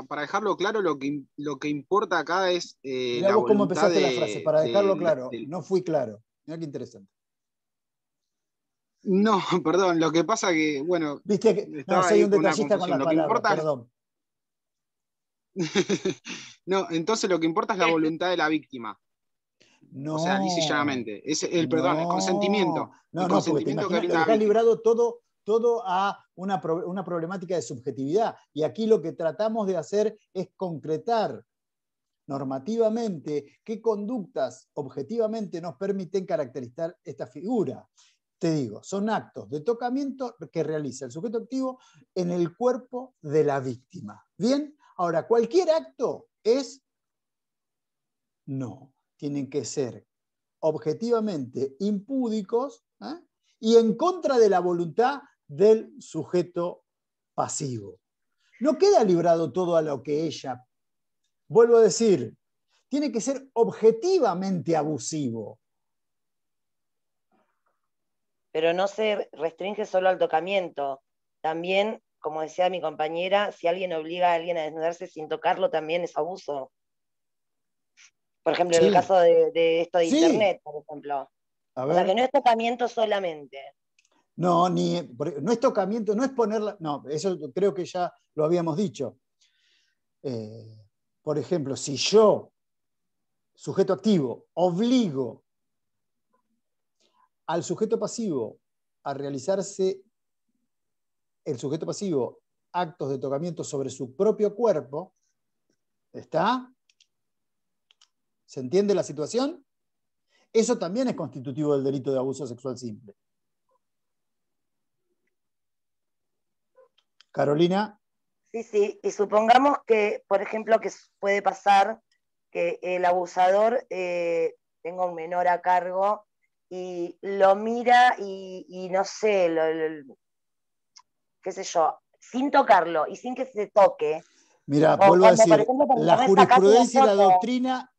dejarlo claro, lo que importa acá es Mirá la vos cómo voluntad empezaste la frase, para dejarlo claro. No fui claro. Mirá qué interesante. No, perdón, lo que pasa que, bueno... Viste que no, soy un detallista con las palabras, perdón. No, entonces lo que importa es la voluntad de la víctima. No. O sea, lisa y llanamente. El consentimiento. No, porque te imaginas que dejás librado todo a una problemática de subjetividad. Y aquí lo que tratamos de hacer es concretar normativamente qué conductas objetivamente nos permiten caracterizar esta figura. Te digo, son actos de tocamiento que realiza el sujeto activo en el cuerpo de la víctima. ¿Bien? Ahora, cualquier acto es... No, tienen que ser objetivamente impúdicos y en contra de la voluntad del sujeto pasivo. No queda librado todo a lo que ella... Vuelvo a decir, tiene que ser objetivamente abusivo. Pero no se restringe solo al tocamiento. También, como decía mi compañera, si alguien obliga a alguien a desnudarse sin tocarlo, también es abuso. Por ejemplo, en el caso de esto de Internet, por ejemplo. O sea, que no es tocamiento solamente. No es tocamiento, no es ponerla... No, eso creo que ya lo habíamos dicho. Por ejemplo, si yo, sujeto activo, obligo al sujeto pasivo a realizarse, el sujeto pasivo, actos de tocamiento sobre su propio cuerpo, ¿está? ¿Se entiende la situación? Eso también es constitutivo del delito de abuso sexual simple. Carolina. Sí, y supongamos que, por ejemplo, que puede pasar que el abusador tenga un menor a cargo y lo mira y no sé, qué sé yo, sin tocarlo y sin que se toque. Mira, vuelvo a decir, ejemplo, la jurisprudencia y la doctrina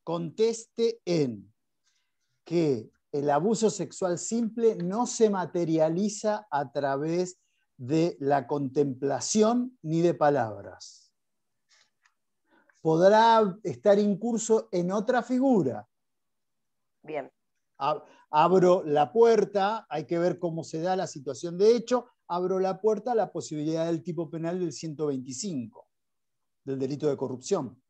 conteste en que el abuso sexual simple no se materializa a través de la contemplación ni de palabras. Podrá estar incurso en otra figura. Bien. Abro la puerta, hay que ver cómo se da la situación de hecho, abro la puerta a la posibilidad del tipo penal del 125, del delito de corrupción.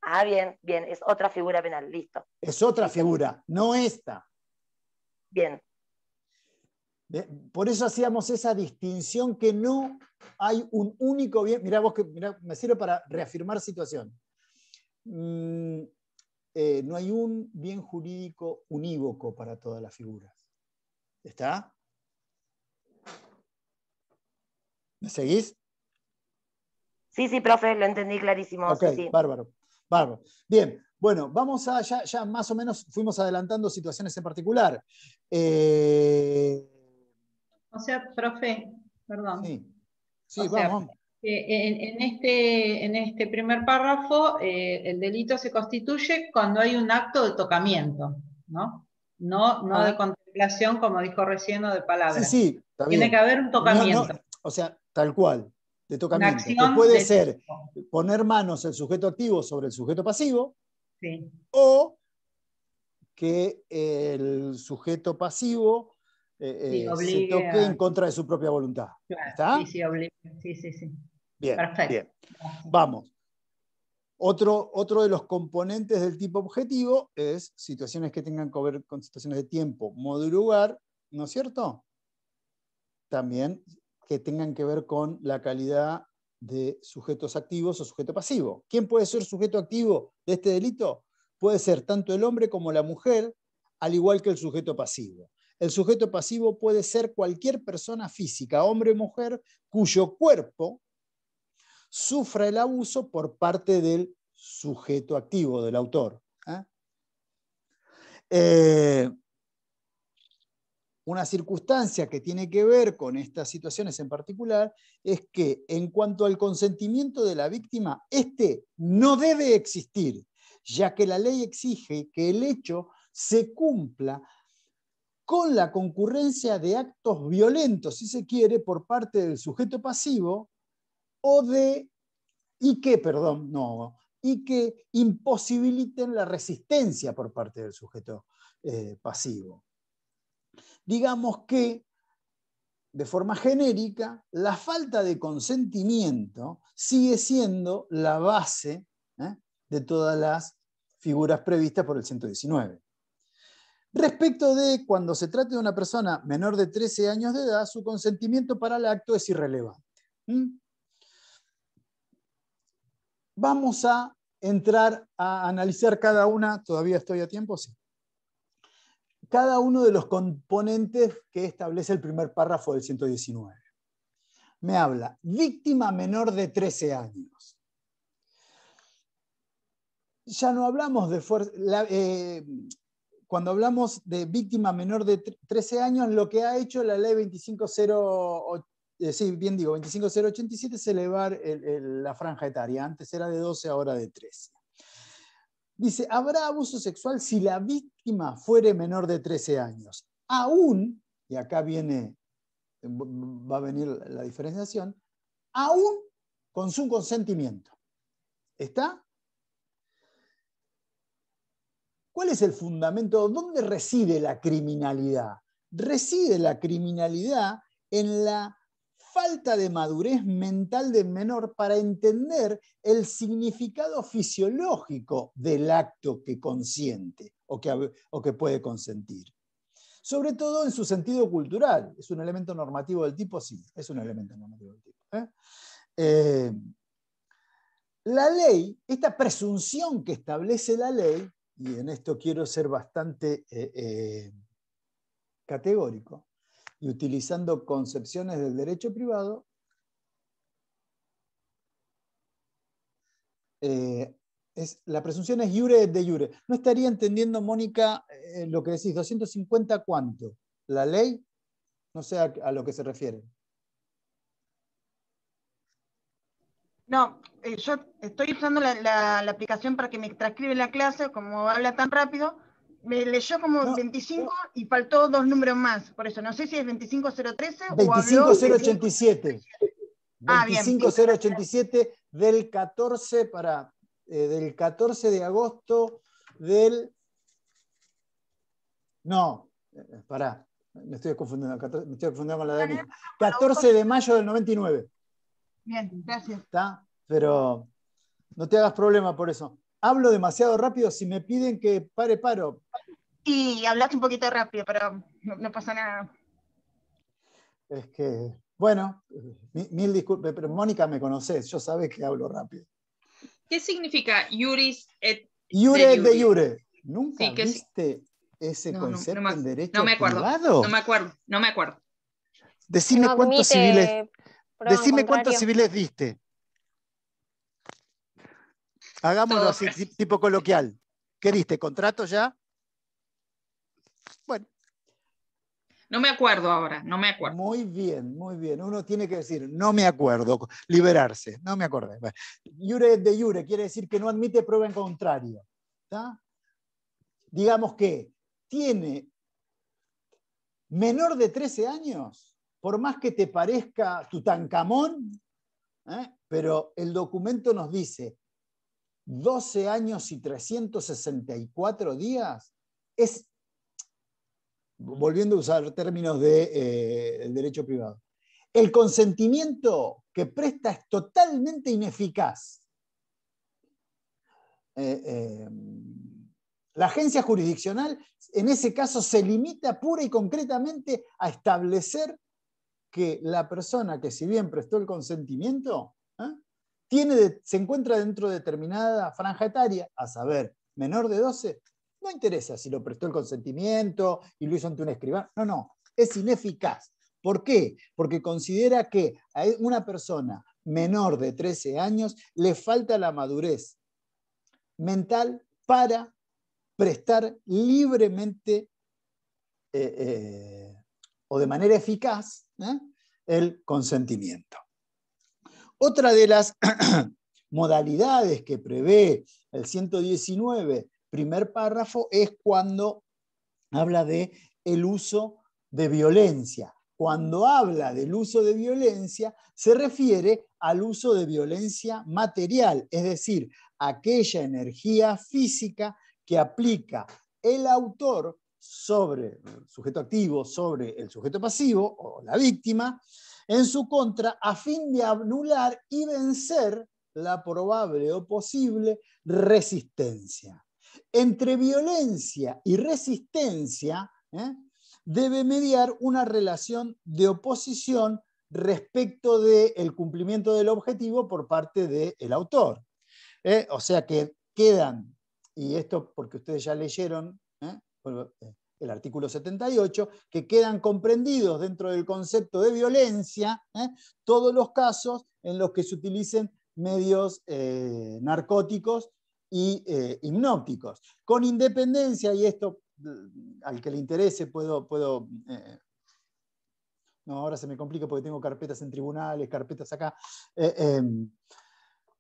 Ah, bien, es otra figura penal, listo. Es otra figura, no esta. Bien. Por eso hacíamos esa distinción que no hay un único bien. Mirá vos, mirá, me sirve para reafirmar situación. No hay un bien jurídico unívoco para todas las figuras. ¿Está? ¿Me seguís? Sí, profe, lo entendí clarísimo. Ok, sí. Bárbaro. Bien, bueno, vamos a, ya más o menos fuimos adelantando situaciones en particular. O sea, profe, perdón. Sí, vamos. En este primer párrafo, el delito se constituye cuando hay un acto de tocamiento, ¿no? No de contemplación, como dijo recién, o de palabras. Sí, está bien. Tiene que haber un tocamiento. O sea, tal cual, de tocamiento. Una acción que puede de ser poner manos el sujeto activo sobre el sujeto pasivo, sí, o que el sujeto pasivo se toque en contra de su propia voluntad. Claro, ¿Está? sí, obliga. Sí. Bien, perfecto. bien. Vamos. Otro de los componentes del tipo objetivo es situaciones que tengan que ver con situaciones de tiempo, modo y lugar, ¿no es cierto? También que tengan que ver con la calidad de sujetos activos o sujeto pasivo. ¿Quién puede ser sujeto activo de este delito? Puede ser tanto el hombre como la mujer, al igual que el sujeto pasivo. El sujeto pasivo puede ser cualquier persona física, hombre o mujer, cuyo cuerpo sufra el abuso por parte del sujeto activo, del autor. Una circunstancia que tiene que ver con estas situaciones en particular es que en cuanto al consentimiento de la víctima, este no debe existir, ya que la ley exige que el hecho se cumpla con la concurrencia de actos violentos, si se quiere, por parte del sujeto pasivo y que imposibiliten la resistencia por parte del sujeto pasivo. Digamos que, de forma genérica, la falta de consentimiento sigue siendo la base de todas las figuras previstas por el 119. Respecto de cuando se trate de una persona menor de 13 años de edad, su consentimiento para el acto es irrelevante. Vamos a entrar a analizar cada una, ¿todavía estoy a tiempo? Sí. Cada uno de los componentes que establece el primer párrafo del 119. Me habla, víctima menor de 13 años. Ya no hablamos de fuerza. Cuando hablamos de víctima menor de 13 años, lo que ha hecho la ley 25087 es elevar la franja etaria. Antes era de 12, ahora de 13. Dice, habrá abuso sexual si la víctima fuere menor de 13 años. Aún, y acá va a venir la diferenciación, aún con su consentimiento. ¿Está? ¿Cuál es el fundamento? ¿Dónde reside la criminalidad? Reside la criminalidad en la falta de madurez mental del menor para entender el significado fisiológico del acto que consiente o que puede consentir. Sobre todo en su sentido cultural. ¿Es un elemento normativo del tipo? Sí, es un elemento normativo del tipo. La ley, esta presunción que establece la ley, y en esto quiero ser bastante categórico, y utilizando concepciones del derecho privado, la presunción es iure et de iure. ¿No estaría entendiendo, Mónica, lo que decís? ¿250 cuánto? ¿La ley? No sé a lo que se refiere. No, yo estoy usando la aplicación para que me transcribe la clase, como habla tan rápido, me leyó como 25 y faltó 2 números más, por eso no sé si es 25013 o habló... 25087. 25087 del 14 del 14 de agosto del... No, pará, me estoy confundiendo con la de mí. 14 de mayo del 99. Bien, gracias. ¿Está? Pero no te hagas problema por eso. Hablo demasiado rápido, si me piden que paro. Y hablaste un poquito rápido, pero no pasa nada. Es que, bueno, mil disculpas, pero Mónica me conoces, yo sabes que hablo rápido. ¿Qué significa iuris et iure de iure? ¿Nunca sí, viste ese concepto en derecho no me acuerdo, privado? No me acuerdo. Decime cuántos civiles viste. Hagámoslo así, tipo coloquial. ¿Qué diste? ¿Contrato ya? Bueno. No me acuerdo ahora, no me acuerdo. Muy bien, muy bien. Uno tiene que decir, no me acuerdo, liberarse, no me acordé. Bueno, iure de iure quiere decir que no admite prueba en contrario. ¿Tá? Digamos que tiene menor de 13 años, por más que te parezca Tutankamón, pero el documento nos dice 12 años y 364 días, es, volviendo a usar términos del derecho privado, el consentimiento que presta es totalmente ineficaz. La agencia jurisdiccional en ese caso se limita pura y concretamente a establecer que la persona que, si bien prestó el consentimiento, se encuentra dentro de determinada franja etaria, a saber, menor de 12, no interesa si lo prestó el consentimiento y lo hizo ante un escribano. No, no, es ineficaz. ¿Por qué? Porque considera que a una persona menor de 13 años le falta la madurez mental para prestar libremente o de manera eficaz el consentimiento. Otra de las modalidades que prevé el 119, primer párrafo, es cuando habla de el uso de violencia. Cuando habla del uso de violencia, se refiere al uso de violencia material, es decir, aquella energía física que aplica el autor sobre el sujeto activo, sobre el sujeto pasivo o la víctima, en su contra, a fin de anular y vencer la probable o posible resistencia. Entre violencia y resistencia debe mediar una relación de oposición respecto del cumplimiento del objetivo por parte del autor. O sea que quedan, y esto porque ustedes ya leyeron el artículo 78, que quedan comprendidos dentro del concepto de violencia todos los casos en los que se utilicen medios narcóticos y hipnóticos. Con independencia, y esto al que le interese puedo no, ahora se me complica porque tengo carpetas en tribunales, carpetas acá.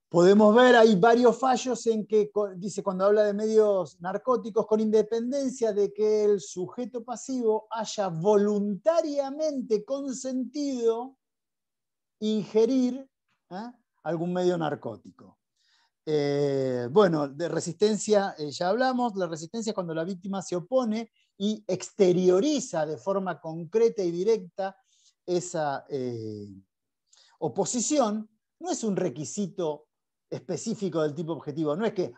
Podemos ver, hay varios fallos en que dice, cuando habla de medios narcóticos, con independencia de que el sujeto pasivo haya voluntariamente consentido ingerir algún medio narcótico. Bueno, de resistencia ya hablamos. La resistencia es cuando la víctima se opone y exterioriza de forma concreta y directa esa oposición. No es un requisito específico del tipo objetivo. No es que,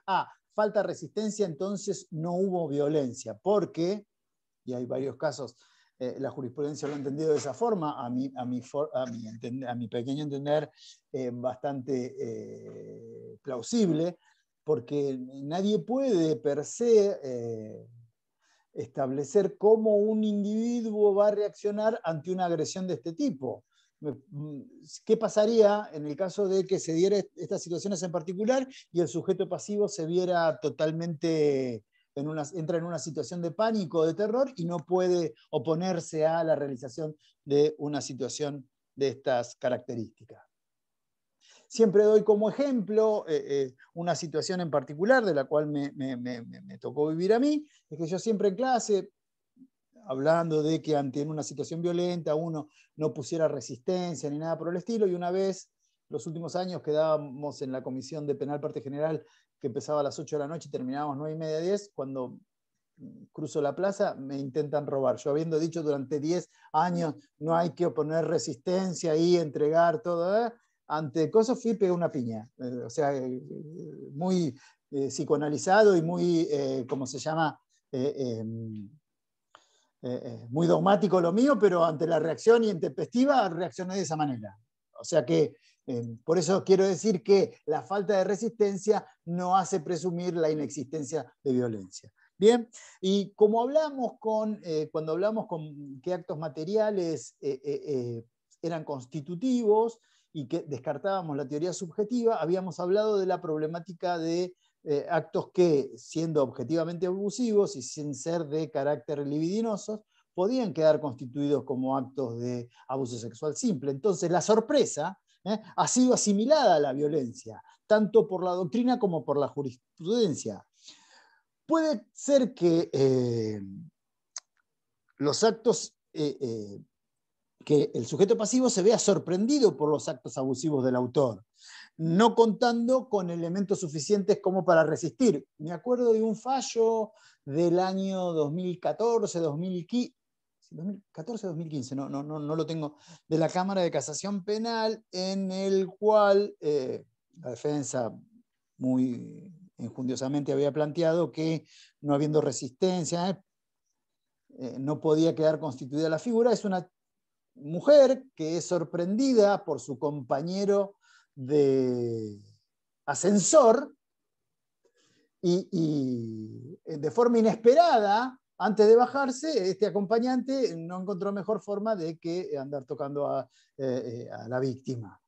falta resistencia, entonces no hubo violencia, porque, y hay varios casos, la jurisprudencia lo ha entendido de esa forma, a mi pequeño entender, bastante plausible, porque nadie puede per se establecer cómo un individuo va a reaccionar ante una agresión de este tipo. ¿Qué pasaría en el caso de que se diera estas situaciones en particular y el sujeto pasivo se viera totalmente, entra en una situación de pánico, de terror, y no puede oponerse a la realización de una situación de estas características? Siempre doy como ejemplo una situación en particular de la cual me tocó vivir a mí, es que yo siempre en clase, hablando de que ante una situación violenta uno no pusiera resistencia ni nada por el estilo, y una vez, los últimos años, quedábamos en la comisión de penal parte general que empezaba a las 8 de la noche y terminábamos 9:30, 10, cuando cruzo la plaza me intentan robar. Yo habiendo dicho durante 10 años no hay que oponer resistencia y entregar todo, ante cosas fui y pegué una piña. O sea, muy psicoanalizado y muy, ¿cómo se llama?, muy dogmático lo mío, pero ante la reacción intempestiva reaccioné de esa manera. O sea que, por eso quiero decir que la falta de resistencia no hace presumir la inexistencia de violencia. Bien, y como hablamos cuando hablamos con qué actos materiales eran constitutivos y que descartábamos la teoría subjetiva, habíamos hablado de la problemática de actos que, siendo objetivamente abusivos y sin ser de carácter libidinosos, podían quedar constituidos como actos de abuso sexual simple. Entonces la sorpresa ha sido asimilada a la violencia, tanto por la doctrina como por la jurisprudencia. Puede ser que los actos, que el sujeto pasivo se vea sorprendido por los actos abusivos del autor, no contando con elementos suficientes como para resistir. Me acuerdo de un fallo del año 2014, 2015, no lo tengo, de la Cámara de Casación Penal, en el cual la defensa muy injundiosamente había planteado que, no habiendo resistencia, no podía quedar constituida la figura. Es una mujer que es sorprendida por su compañero de ascensor y de forma inesperada, antes de bajarse, este acompañante no encontró mejor forma de que andar tocando a la víctima,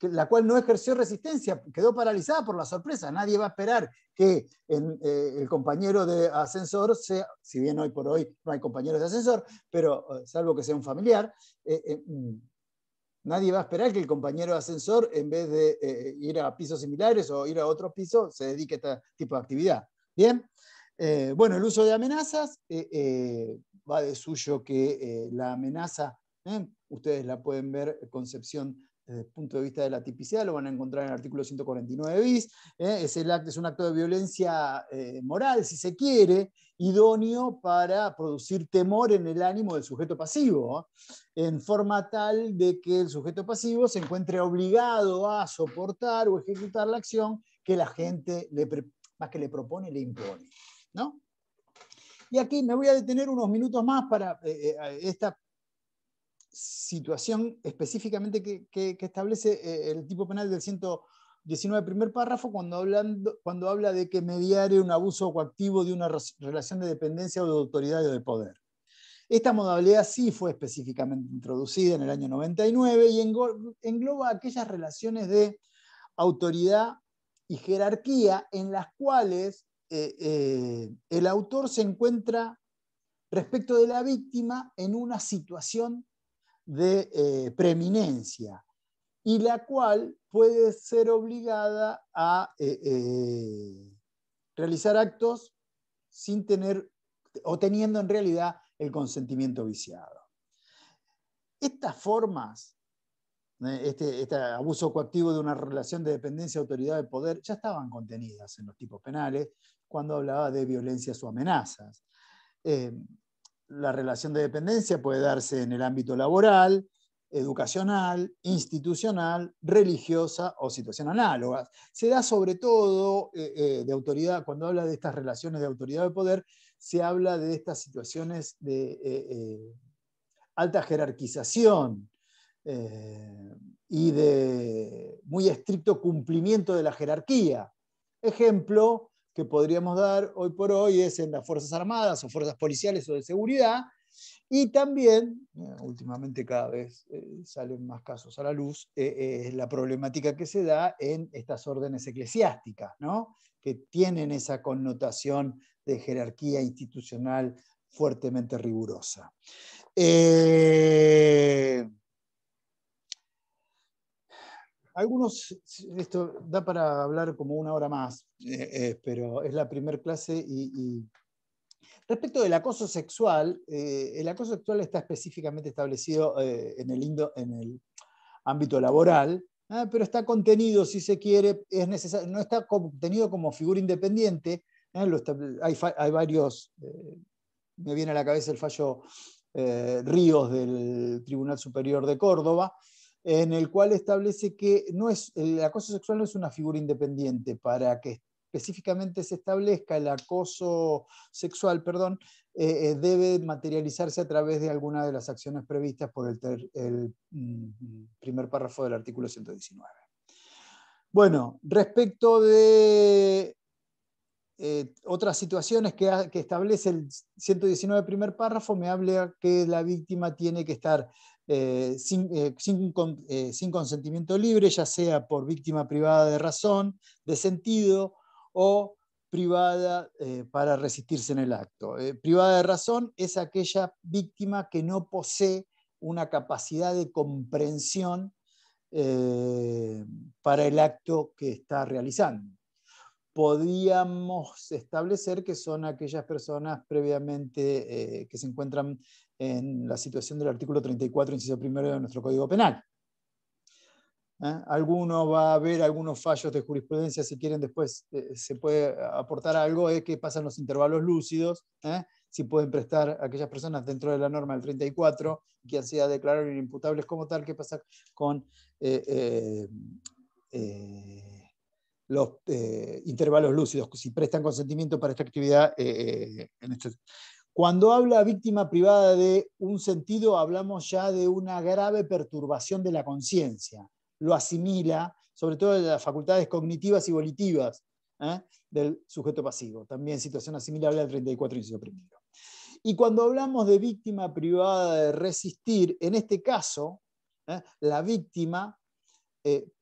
la cual no ejerció resistencia, quedó paralizada por la sorpresa. Nadie va a esperar que el compañero de ascensor sea, si bien hoy por hoy no hay compañeros de ascensor, pero salvo que sea un familiar, nadie va a esperar que el compañero de ascensor, en vez de ir a pisos similares o ir a otro piso, se dedique a este tipo de actividad. ¿Bien? Bueno, el uso de amenazas, va de suyo que la amenaza, ustedes la pueden ver, concepción desde el punto de vista de la tipicidad, lo van a encontrar en el artículo 149 bis, es un acto de violencia moral, si se quiere, idóneo para producir temor en el ánimo del sujeto pasivo, en forma tal de que el sujeto pasivo se encuentre obligado a soportar o ejecutar la acción que la gente, más que le propone, le impone, ¿no? Y aquí me voy a detener unos minutos más para esta situación específicamente que establece el tipo penal del 119 primer párrafo, cuando habla de que mediare un abuso coactivo de una relación de dependencia o de autoridad o de poder. Esta modalidad sí fue específicamente introducida en el año 99 y engloba aquellas relaciones de autoridad y jerarquía en las cuales el autor se encuentra respecto de la víctima en una situación de preeminencia, y la cual puede ser obligada a realizar actos sin tener o teniendo en realidad el consentimiento viciado. Estas formas, este abuso coactivo de una relación de dependencia, autoridad, de poder, ya estaban contenidas en los tipos penales cuando hablaba de violencias o amenazas. La relación de dependencia puede darse en el ámbito laboral, educacional, institucional, religiosa o situación análoga. Se da sobre todo de autoridad, cuando habla de estas relaciones de autoridad o de poder, se habla de estas situaciones de alta jerarquización y de muy estricto cumplimiento de la jerarquía. Ejemplo que podríamos dar hoy por hoy es en las Fuerzas Armadas o Fuerzas Policiales o de Seguridad, y también, últimamente cada vez salen más casos a la luz, la problemática que se da en estas órdenes eclesiásticas, ¿no? Que tienen esa connotación de jerarquía institucional fuertemente rigurosa. Esto da para hablar como una hora más, pero es la primera clase y respecto del acoso sexual, el acoso sexual está específicamente establecido en el ámbito laboral, pero está contenido, si se quiere, no está contenido como figura independiente. Hay varios, me viene a la cabeza el fallo Ríos del Tribunal Superior de Córdoba, en el cual establece que el acoso sexual no es una figura independiente. Para que específicamente se establezca el acoso sexual, debe materializarse a través de alguna de las acciones previstas por el primer párrafo del artículo 119. Bueno, respecto de otras situaciones que establece el 119 primer párrafo, me habla que la víctima tiene que estar sin consentimiento libre, ya sea por víctima privada de razón, de sentido, o privada para resistirse en el acto. Privada de razón es aquella víctima que no posee una capacidad de comprensión para el acto que está realizando. Podríamos establecer que son aquellas personas previamente que se encuentran en la situación del artículo 34, inciso primero de nuestro Código Penal. Alguno va a haber algunos fallos de jurisprudencia, si quieren después se puede aportar algo, qué pasa en los intervalos lúcidos, si pueden prestar a aquellas personas dentro de la norma del 34, que han sido declarados inimputables como tal, qué pasa con los intervalos lúcidos, si prestan consentimiento para esta actividad. Cuando habla víctima privada de un sentido, hablamos ya de una grave perturbación de la conciencia. Lo asimila, sobre todo de las facultades cognitivas y volitivas del sujeto pasivo, también situación asimilable al 34 inciso primero. Y cuando hablamos de víctima privada de resistir, en este caso, la víctima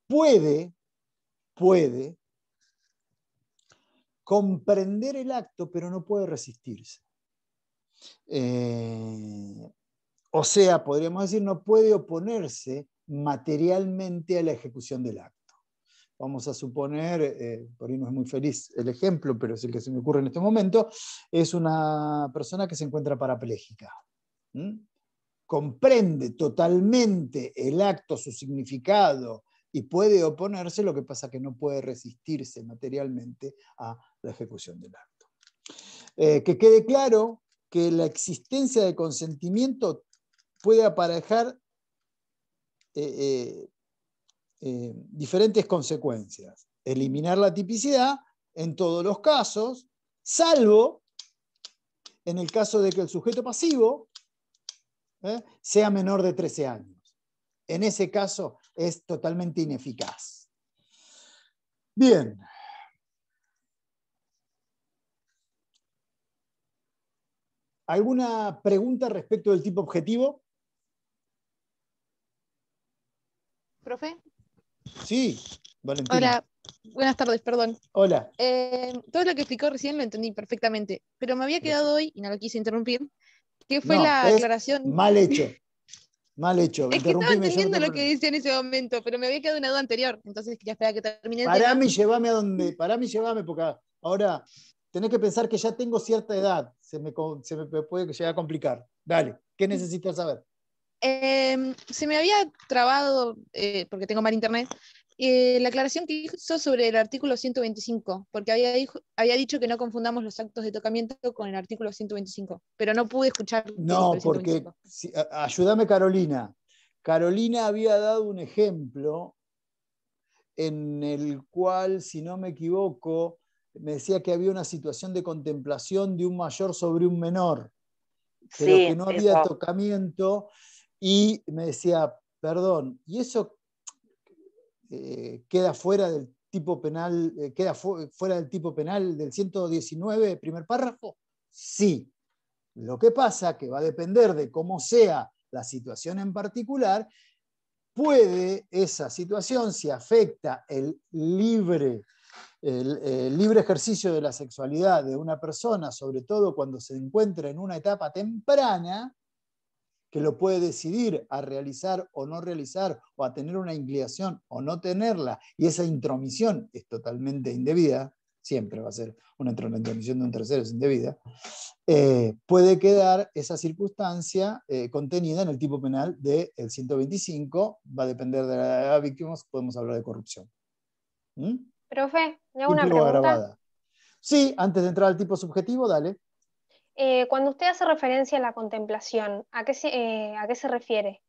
puede comprender el acto, pero no puede resistirse. O sea, podríamos decir, no puede oponerse materialmente a la ejecución del acto. Vamos a suponer, por ahí no es muy feliz el ejemplo, pero es el que se me ocurre en este momento, es una persona que se encuentra parapléjica. Comprende totalmente el acto, su significado, y puede oponerse, lo que pasa que no puede resistirse materialmente a la ejecución del acto. Que quede claro que la existencia de consentimiento puede aparejar diferentes consecuencias. Eliminar la tipicidad en todos los casos, salvo en el caso de que el sujeto pasivo sea menor de 13 años. En ese caso es totalmente ineficaz. Bien. ¿Alguna pregunta respecto del tipo objetivo? ¿Profe? Sí, Valentina. Hola, buenas tardes, perdón. Hola. Todo lo que explicó recién lo entendí perfectamente, pero me había quedado hoy, y no lo quise interrumpir, que fue no, la aclaración. Mal hecho. Mal hecho. Es que estaba entendiendo lo que decía en ese momento, pero me había quedado una duda anterior, entonces quería esperar a que termine el tema. Llévame, porque ahora tenés que pensar que ya tengo cierta edad, se me puede llegar a complicar. Dale, ¿qué necesitas saber? Se me había trabado, porque tengo mal internet, la aclaración que hizo sobre el artículo 125, porque había dicho que no confundamos los actos de tocamiento con el artículo 125, pero no pude escuchar. No, porque, ayúdame Carolina. Carolina había dado un ejemplo en el cual, si no me equivoco, me decía que había una situación de contemplación de un mayor sobre un menor, pero sí, que no había tocamiento, y me decía, perdón, ¿y eso queda fuera del tipo penal, fuera del tipo penal del 119, primer párrafo? Sí. Lo que pasa que va a depender de cómo sea la situación en particular, puede esa situación, si afecta el libre ejercicio de la sexualidad de una persona, sobre todo cuando se encuentra en una etapa temprana, que lo puede decidir a realizar o no realizar, o a tener una inclinación o no tenerla, y esa intromisión es totalmente indebida, siempre va a ser una intromisión de un tercero es indebida, puede quedar esa circunstancia contenida en el tipo penal del 125, va a depender de la edad de víctimas, podemos hablar de corrupción. Profe, ¿me hago una pregunta? Agravada. Sí, antes de entrar al tipo subjetivo, dale. Cuando usted hace referencia a la contemplación, ¿a qué se refiere?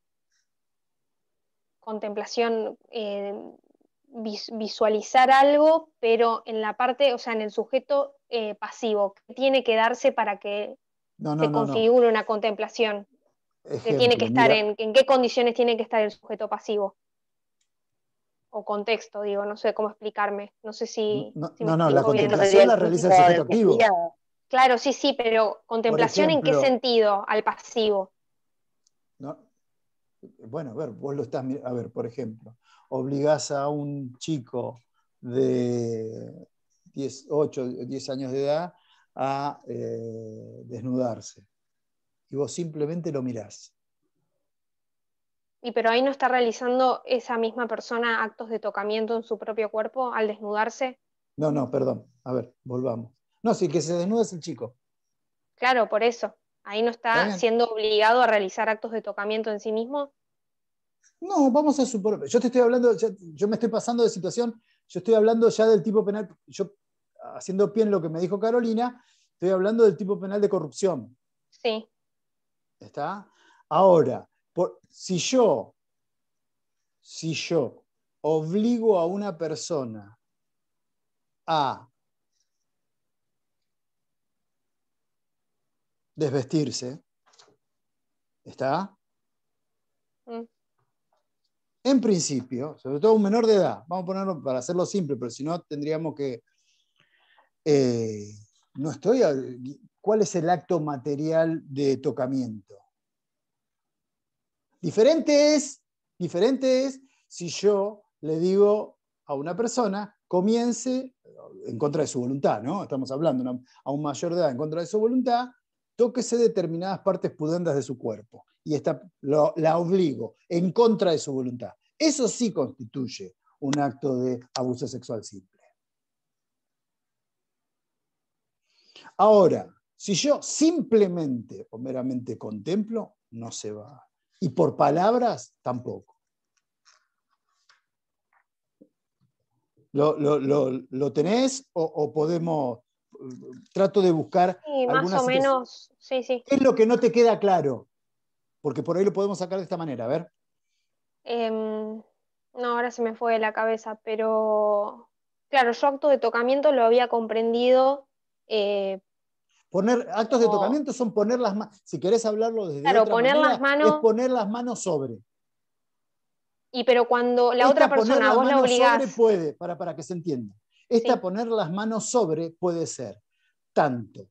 Contemplación, visualizar algo, pero en la parte, o sea, en el sujeto pasivo, ¿qué tiene que darse para que se configure una contemplación? Ejemplo, tiene que estar en qué condiciones tiene que estar el sujeto pasivo? O contexto, digo, no sé cómo explicarme. No sé si la bien. contemplación la realiza el sujeto activo. Claro, sí, pero contemplación, ejemplo, ¿en qué sentido? Al pasivo. No, bueno, a ver, vos lo estás, por ejemplo, obligás a un chico de 8 o 10 años de edad a desnudarse. Y vos simplemente lo mirás. ¿Y pero ahí no está realizando esa misma persona actos de tocamiento en su propio cuerpo al desnudarse? No, perdón. A ver, volvamos. No, si el que se desnuda es el chico. Claro, por eso. Ahí no está siendo obligado a realizar actos de tocamiento en sí mismo. No, vamos a suponer. Yo te estoy hablando, yo me estoy pasando de situación, yo estoy hablando ya del tipo penal, yo haciendo pie en lo que me dijo Carolina, estoy hablando del tipo penal de corrupción. Sí. ¿Está? Ahora, si yo obligo a una persona a desvestirse, ¿está? En principio, sobre todo un menor de edad, vamos a ponerlo para hacerlo simple, pero si no tendríamos que... ¿Cuál es el acto material de tocamiento? Diferente es si yo le digo a una persona, comience, en contra de su voluntad, ¿no? Estamos hablando a un mayor de edad en contra de su voluntad, tóquese determinadas partes pudendas de su cuerpo y la obligo en contra de su voluntad. Eso sí constituye un acto de abuso sexual simple. Ahora, si yo simplemente o meramente contemplo, no se va. Y por palabras, tampoco. ¿Lo tenés o podemos? Trato de buscar más o menos, sí. ¿Qué es lo que no te queda claro? Porque por ahí lo podemos sacar de esta manera, a ver. No, ahora se me fue de la cabeza, pero claro, yo acto de tocamiento lo había comprendido. Poner actos de tocamiento son poner las manos, si querés hablarlo desde claro, otra poner manera, las manos, es poner las manos sobre. Y pero cuando la otra persona, vos la obligás. Sobre puede, para que se entienda. Poner las manos sobre puede ser tanto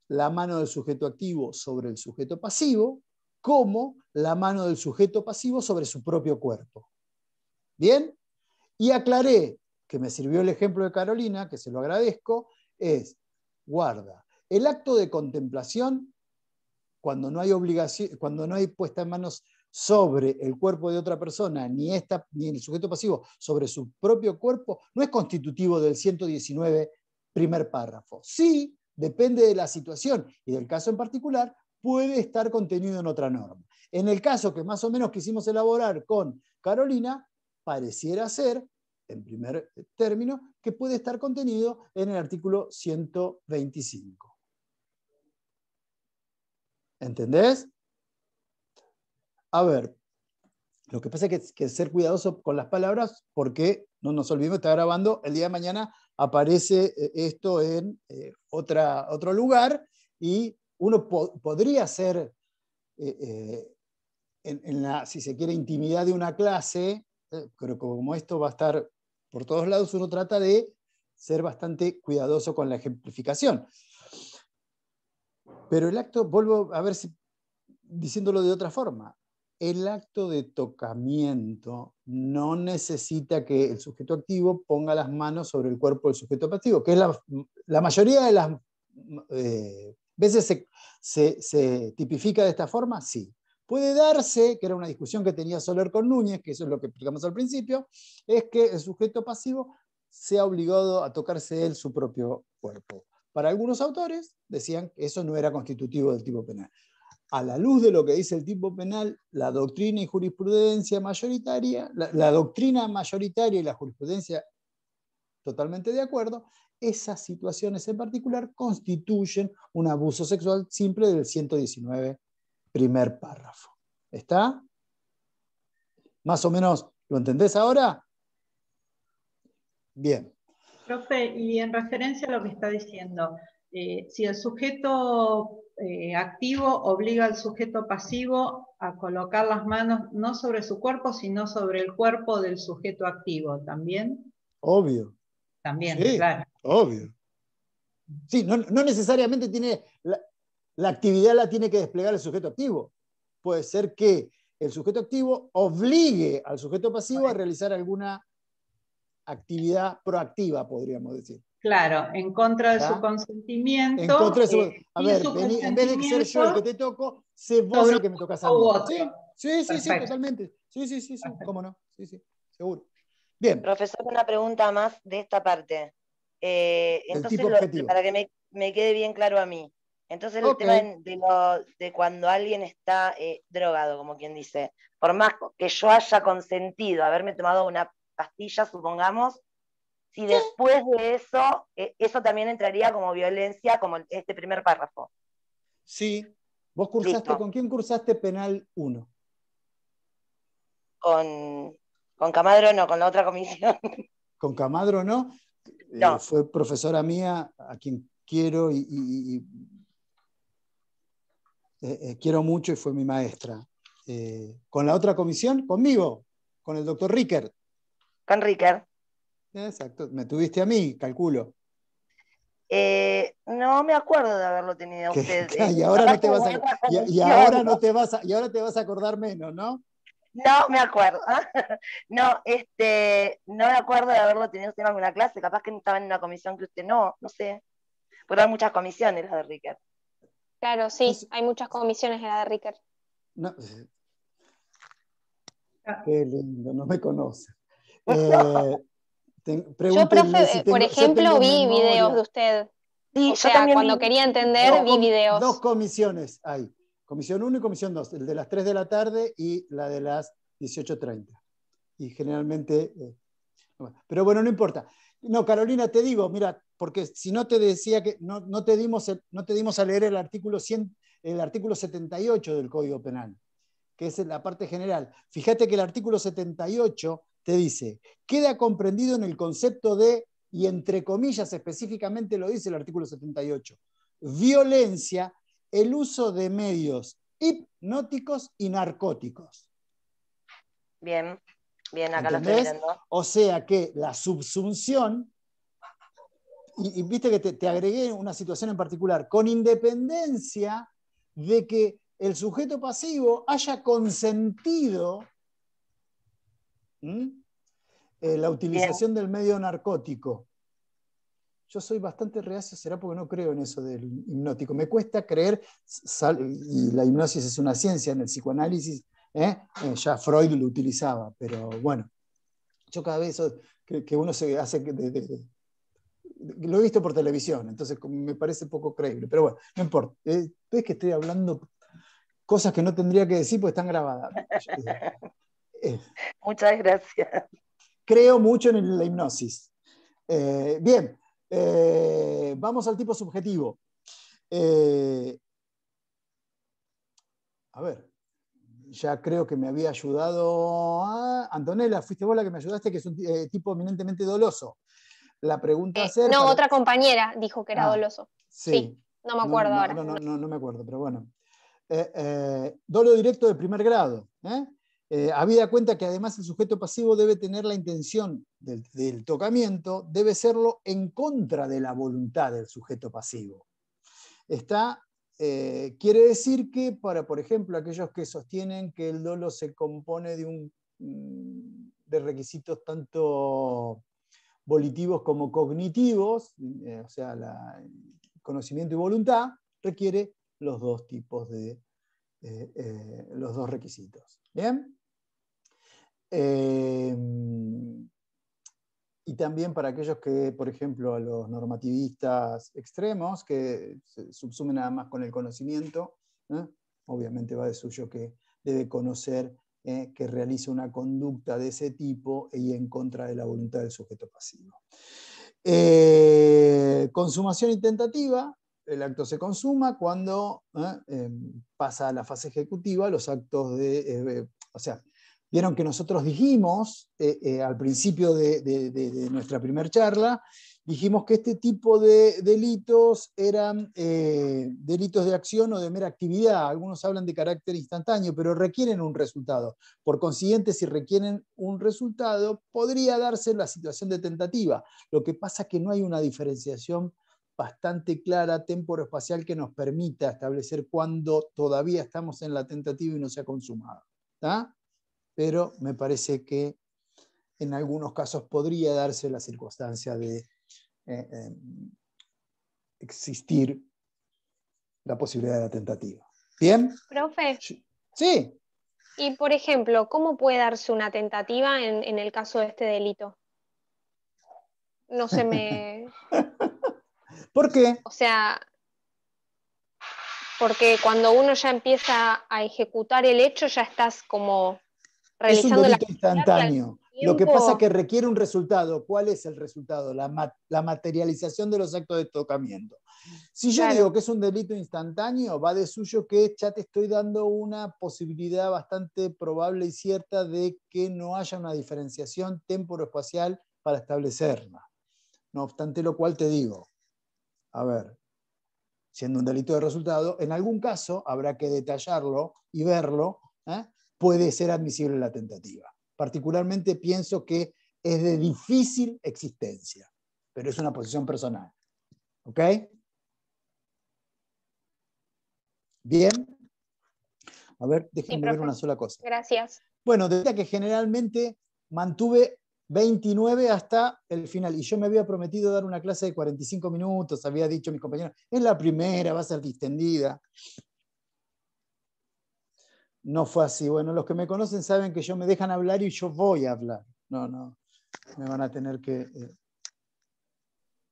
la mano del sujeto activo sobre el sujeto pasivo, como la mano del sujeto pasivo sobre su propio cuerpo. ¿Bien? Y aclaré, que me sirvió el ejemplo de Carolina, que se lo agradezco, guarda, el acto de contemplación, cuando no hay obligación, cuando no hay puesta en manos sobre el cuerpo de otra persona, ni el sujeto pasivo sobre su propio cuerpo, no es constitutivo del 119 primer párrafo. Sí, depende de la situación y del caso en particular, puede estar contenido en otra norma. En el caso que más o menos quisimos elaborar con Carolina, pareciera ser, en primer término, que puede estar contenido en el artículo 125. ¿Entendés? A ver, lo que pasa es que ser cuidadoso con las palabras, porque no nos olvidemos, está grabando, el día de mañana aparece esto en otro lugar y uno podría ser, si se quiere, intimidad de una clase, pero como esto va a estar por todos lados, uno trata de ser bastante cuidadoso con la ejemplificación. Pero el acto, vuelvo a ver si diciéndolo de otra forma, el acto de tocamiento no necesita que el sujeto activo ponga las manos sobre el cuerpo del sujeto pasivo, que es la mayoría de las veces se tipifica de esta forma, sí. Puede darse, que era una discusión que tenía Soler con Núñez, que eso es lo que explicamos al principio, es que el sujeto pasivo sea obligado a tocarse él su propio cuerpo. Para algunos autores decían que eso no era constitutivo del tipo penal. A la luz de lo que dice el tipo penal, la doctrina y jurisprudencia mayoritaria, la doctrina mayoritaria y la jurisprudencia totalmente de acuerdo, esas situaciones en particular constituyen un abuso sexual simple del 119 primer párrafo. ¿Está? ¿Más o menos lo entendés ahora? Bien. Profe, y en referencia a lo que está diciendo, si el sujeto activo obliga al sujeto pasivo a colocar las manos no sobre su cuerpo, sino sobre el cuerpo del sujeto activo, ¿también? Obvio. También, sí, claro. Obvio. Sí, no necesariamente tiene la actividad la tiene que desplegar el sujeto activo. Puede ser que el sujeto activo obligue al sujeto pasivo a realizar alguna actividad proactiva, podríamos decir. Claro, en contra de su consentimiento. En contra de su, a ver, su vení, en vez de ser yo el que te toco, sé vos el que me tocas a mí. Sí, totalmente. Sí, cómo no. Sí, seguro. Bien. Profesor, una pregunta más de esta parte. Entonces, tipo objetivo. para que me quede bien claro a mí. Entonces, el tema de cuando alguien está drogado, como quien dice, por más que yo haya consentido haberme tomado una pastilla, supongamos, si después de eso, eso también entraría como violencia, como este primer párrafo. Sí. ¿Vos cursaste, con quién cursaste penal 1? Con Camadro no, con la otra comisión. Con Camadro no. No. Fue profesora mía, a quien quiero y quiero mucho y fue mi maestra. Con la otra comisión, conmigo, con el doctor Rickert. Con Rickert. Exacto, me tuviste a mí, calculo. No me acuerdo de haberlo tenido usted. Y ahora no te vas a, y ahora te vas a acordar menos, ¿no? No me acuerdo. No, no me acuerdo de haberlo tenido usted en alguna clase. Capaz que estaba en una comisión que usted no sé. Porque hay muchas comisiones las de Rickert. Claro, sí, hay muchas comisiones en la de Rickert. No. Qué lindo, no me conoce. Yo, profe, si por ejemplo, vi videos de usted. Sí, o sea, cuando quería entender, vi videos. 2 comisiones hay. Comisión 1 y comisión 2. El de las 3 de la tarde y la de las 18:30. Y generalmente... pero bueno, no importa. No, Carolina, te digo, mira, porque si no te decía que no te dimos a leer el artículo 78 del Código Penal, que es la parte general. Fíjate que el artículo 78 te dice, queda comprendido en el concepto de, y entre comillas específicamente lo dice el artículo 78, violencia, el uso de medios hipnóticos y narcóticos. Bien, acá ¿entendés? lo estoy mirando. O sea que la subsunción, y viste que te agregué una situación en particular, con independencia de que el sujeto pasivo haya consentido la utilización del medio narcótico. Yo soy bastante reacio, será porque no creo en eso del hipnótico. Me cuesta creer, y la hipnosis es una ciencia, en el psicoanálisis ya Freud lo utilizaba, pero bueno, yo cada vez que uno se hace... lo he visto por televisión, entonces me parece poco creíble, pero bueno, no importa. Ves que estoy hablando cosas que no tendría que decir porque están grabadas. Muchas gracias. Creo mucho en la hipnosis. Bien, vamos al tipo subjetivo. A ver, ya creo que me había ayudado Antonella, fuiste vos la que me ayudaste, que es un tipo eminentemente doloso. La pregunta a hacer... No, otra compañera dijo que era doloso. Sí, no me acuerdo ahora. No me acuerdo, pero bueno. Dolo directo de primer grado. Habida cuenta que además el sujeto pasivo debe tener la intención del tocamiento, debe serlo en contra de la voluntad del sujeto pasivo. Quiere decir que para, por ejemplo, aquellos que sostienen que el dolo se compone de requisitos tanto volitivos como cognitivos, o sea, conocimiento y voluntad, requiere los dos tipos de los dos requisitos. ¿Bien? Y también para aquellos que, por ejemplo, a los normativistas extremos, que se subsumen nada más con el conocimiento, obviamente va de suyo que debe conocer que realiza una conducta de ese tipo y en contra de la voluntad del sujeto pasivo. Consumación y tentativa. El acto se consuma cuando pasa a la fase ejecutiva, los actos o sea, vieron que nosotros dijimos al principio de nuestra primera charla, dijimos que este tipo de delitos eran delitos de acción o de mera actividad. Algunos hablan de carácter instantáneo, pero requieren un resultado. Por consiguiente, si requieren un resultado, podría darse la situación de tentativa. Lo que pasa es que no hay una diferenciación bastante clara, temporoespacial, que nos permita establecer cuándo todavía estamos en la tentativa y no se ha consumado. ¿Está? Pero me parece que en algunos casos podría darse la circunstancia de existir la posibilidad de la tentativa. ¿Bien? Profe. Sí. Y, por ejemplo, ¿cómo puede darse una tentativa en el caso de este delito? No se me... ¿Por qué? O sea, porque cuando uno ya empieza a ejecutar el hecho, ya estás como realizando es un delito instantáneo. Lo que pasa es que requiere un resultado. ¿Cuál es el resultado? La materialización de los actos de tocamiento. Si yo digo que es un delito instantáneo, va de suyo que ya te estoy dando una posibilidad bastante probable y cierta de que no haya una diferenciación temporoespacial para establecerla. No obstante lo cual te digo, a ver, siendo un delito de resultado, en algún caso habrá que detallarlo y verlo, puede ser admisible la tentativa. Particularmente pienso que es de difícil existencia, pero es una posición personal. ¿Ok? Bien. A ver, déjenme ver una sola cosa. Gracias. Bueno, decía que generalmente mantuve 29 hasta el final, y yo me había prometido dar una clase de 45 minutos, había dicho a mis compañeros, es la primera, va a ser distendida. No fue así. Bueno, los que me conocen saben que yo me dejan hablar y yo voy a hablar. No, me van a tener que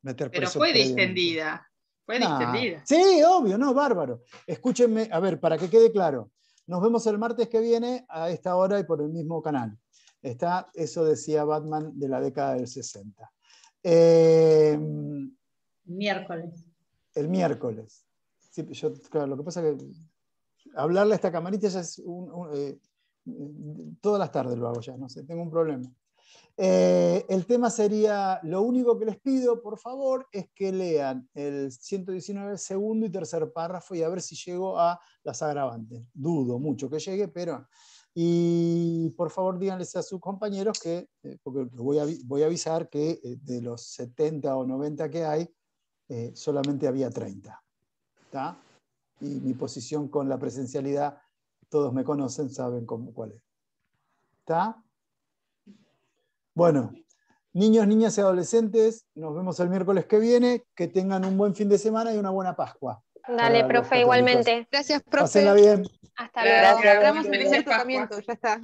meter Pero preso fue previamente. distendida. Fue distendida. Sí, obvio, no, bárbaro. Escúchenme, a ver, para que quede claro. Nos vemos el martes que viene a esta hora y por el mismo canal. Eso decía Batman de la década del 60. Miércoles. El miércoles. Sí, claro, lo que pasa es que hablarle a esta camarita ya es todas las tardes lo hago ya, no sé, tengo un problema. El tema sería, lo único que les pido, por favor, es que lean el 119 segundo y tercer párrafo y a ver si llego a las agravantes. Dudo mucho que llegue, pero... Y por favor díganles a sus compañeros que, porque voy a avisar que de los 70 o 90 que hay, solamente había 30. ¿Está? Y mi posición con la presencialidad, todos me conocen, saben cuál es. ¿Está? Bueno, niños, niñas y adolescentes, nos vemos el miércoles que viene, que tengan un buen fin de semana y una buena Pascua. Dale, profe, igualmente. Gracias, profe. Pásenla bien. Hasta luego. Gracias. Estamos Felices en el Pascuas. tocamiento, ya está.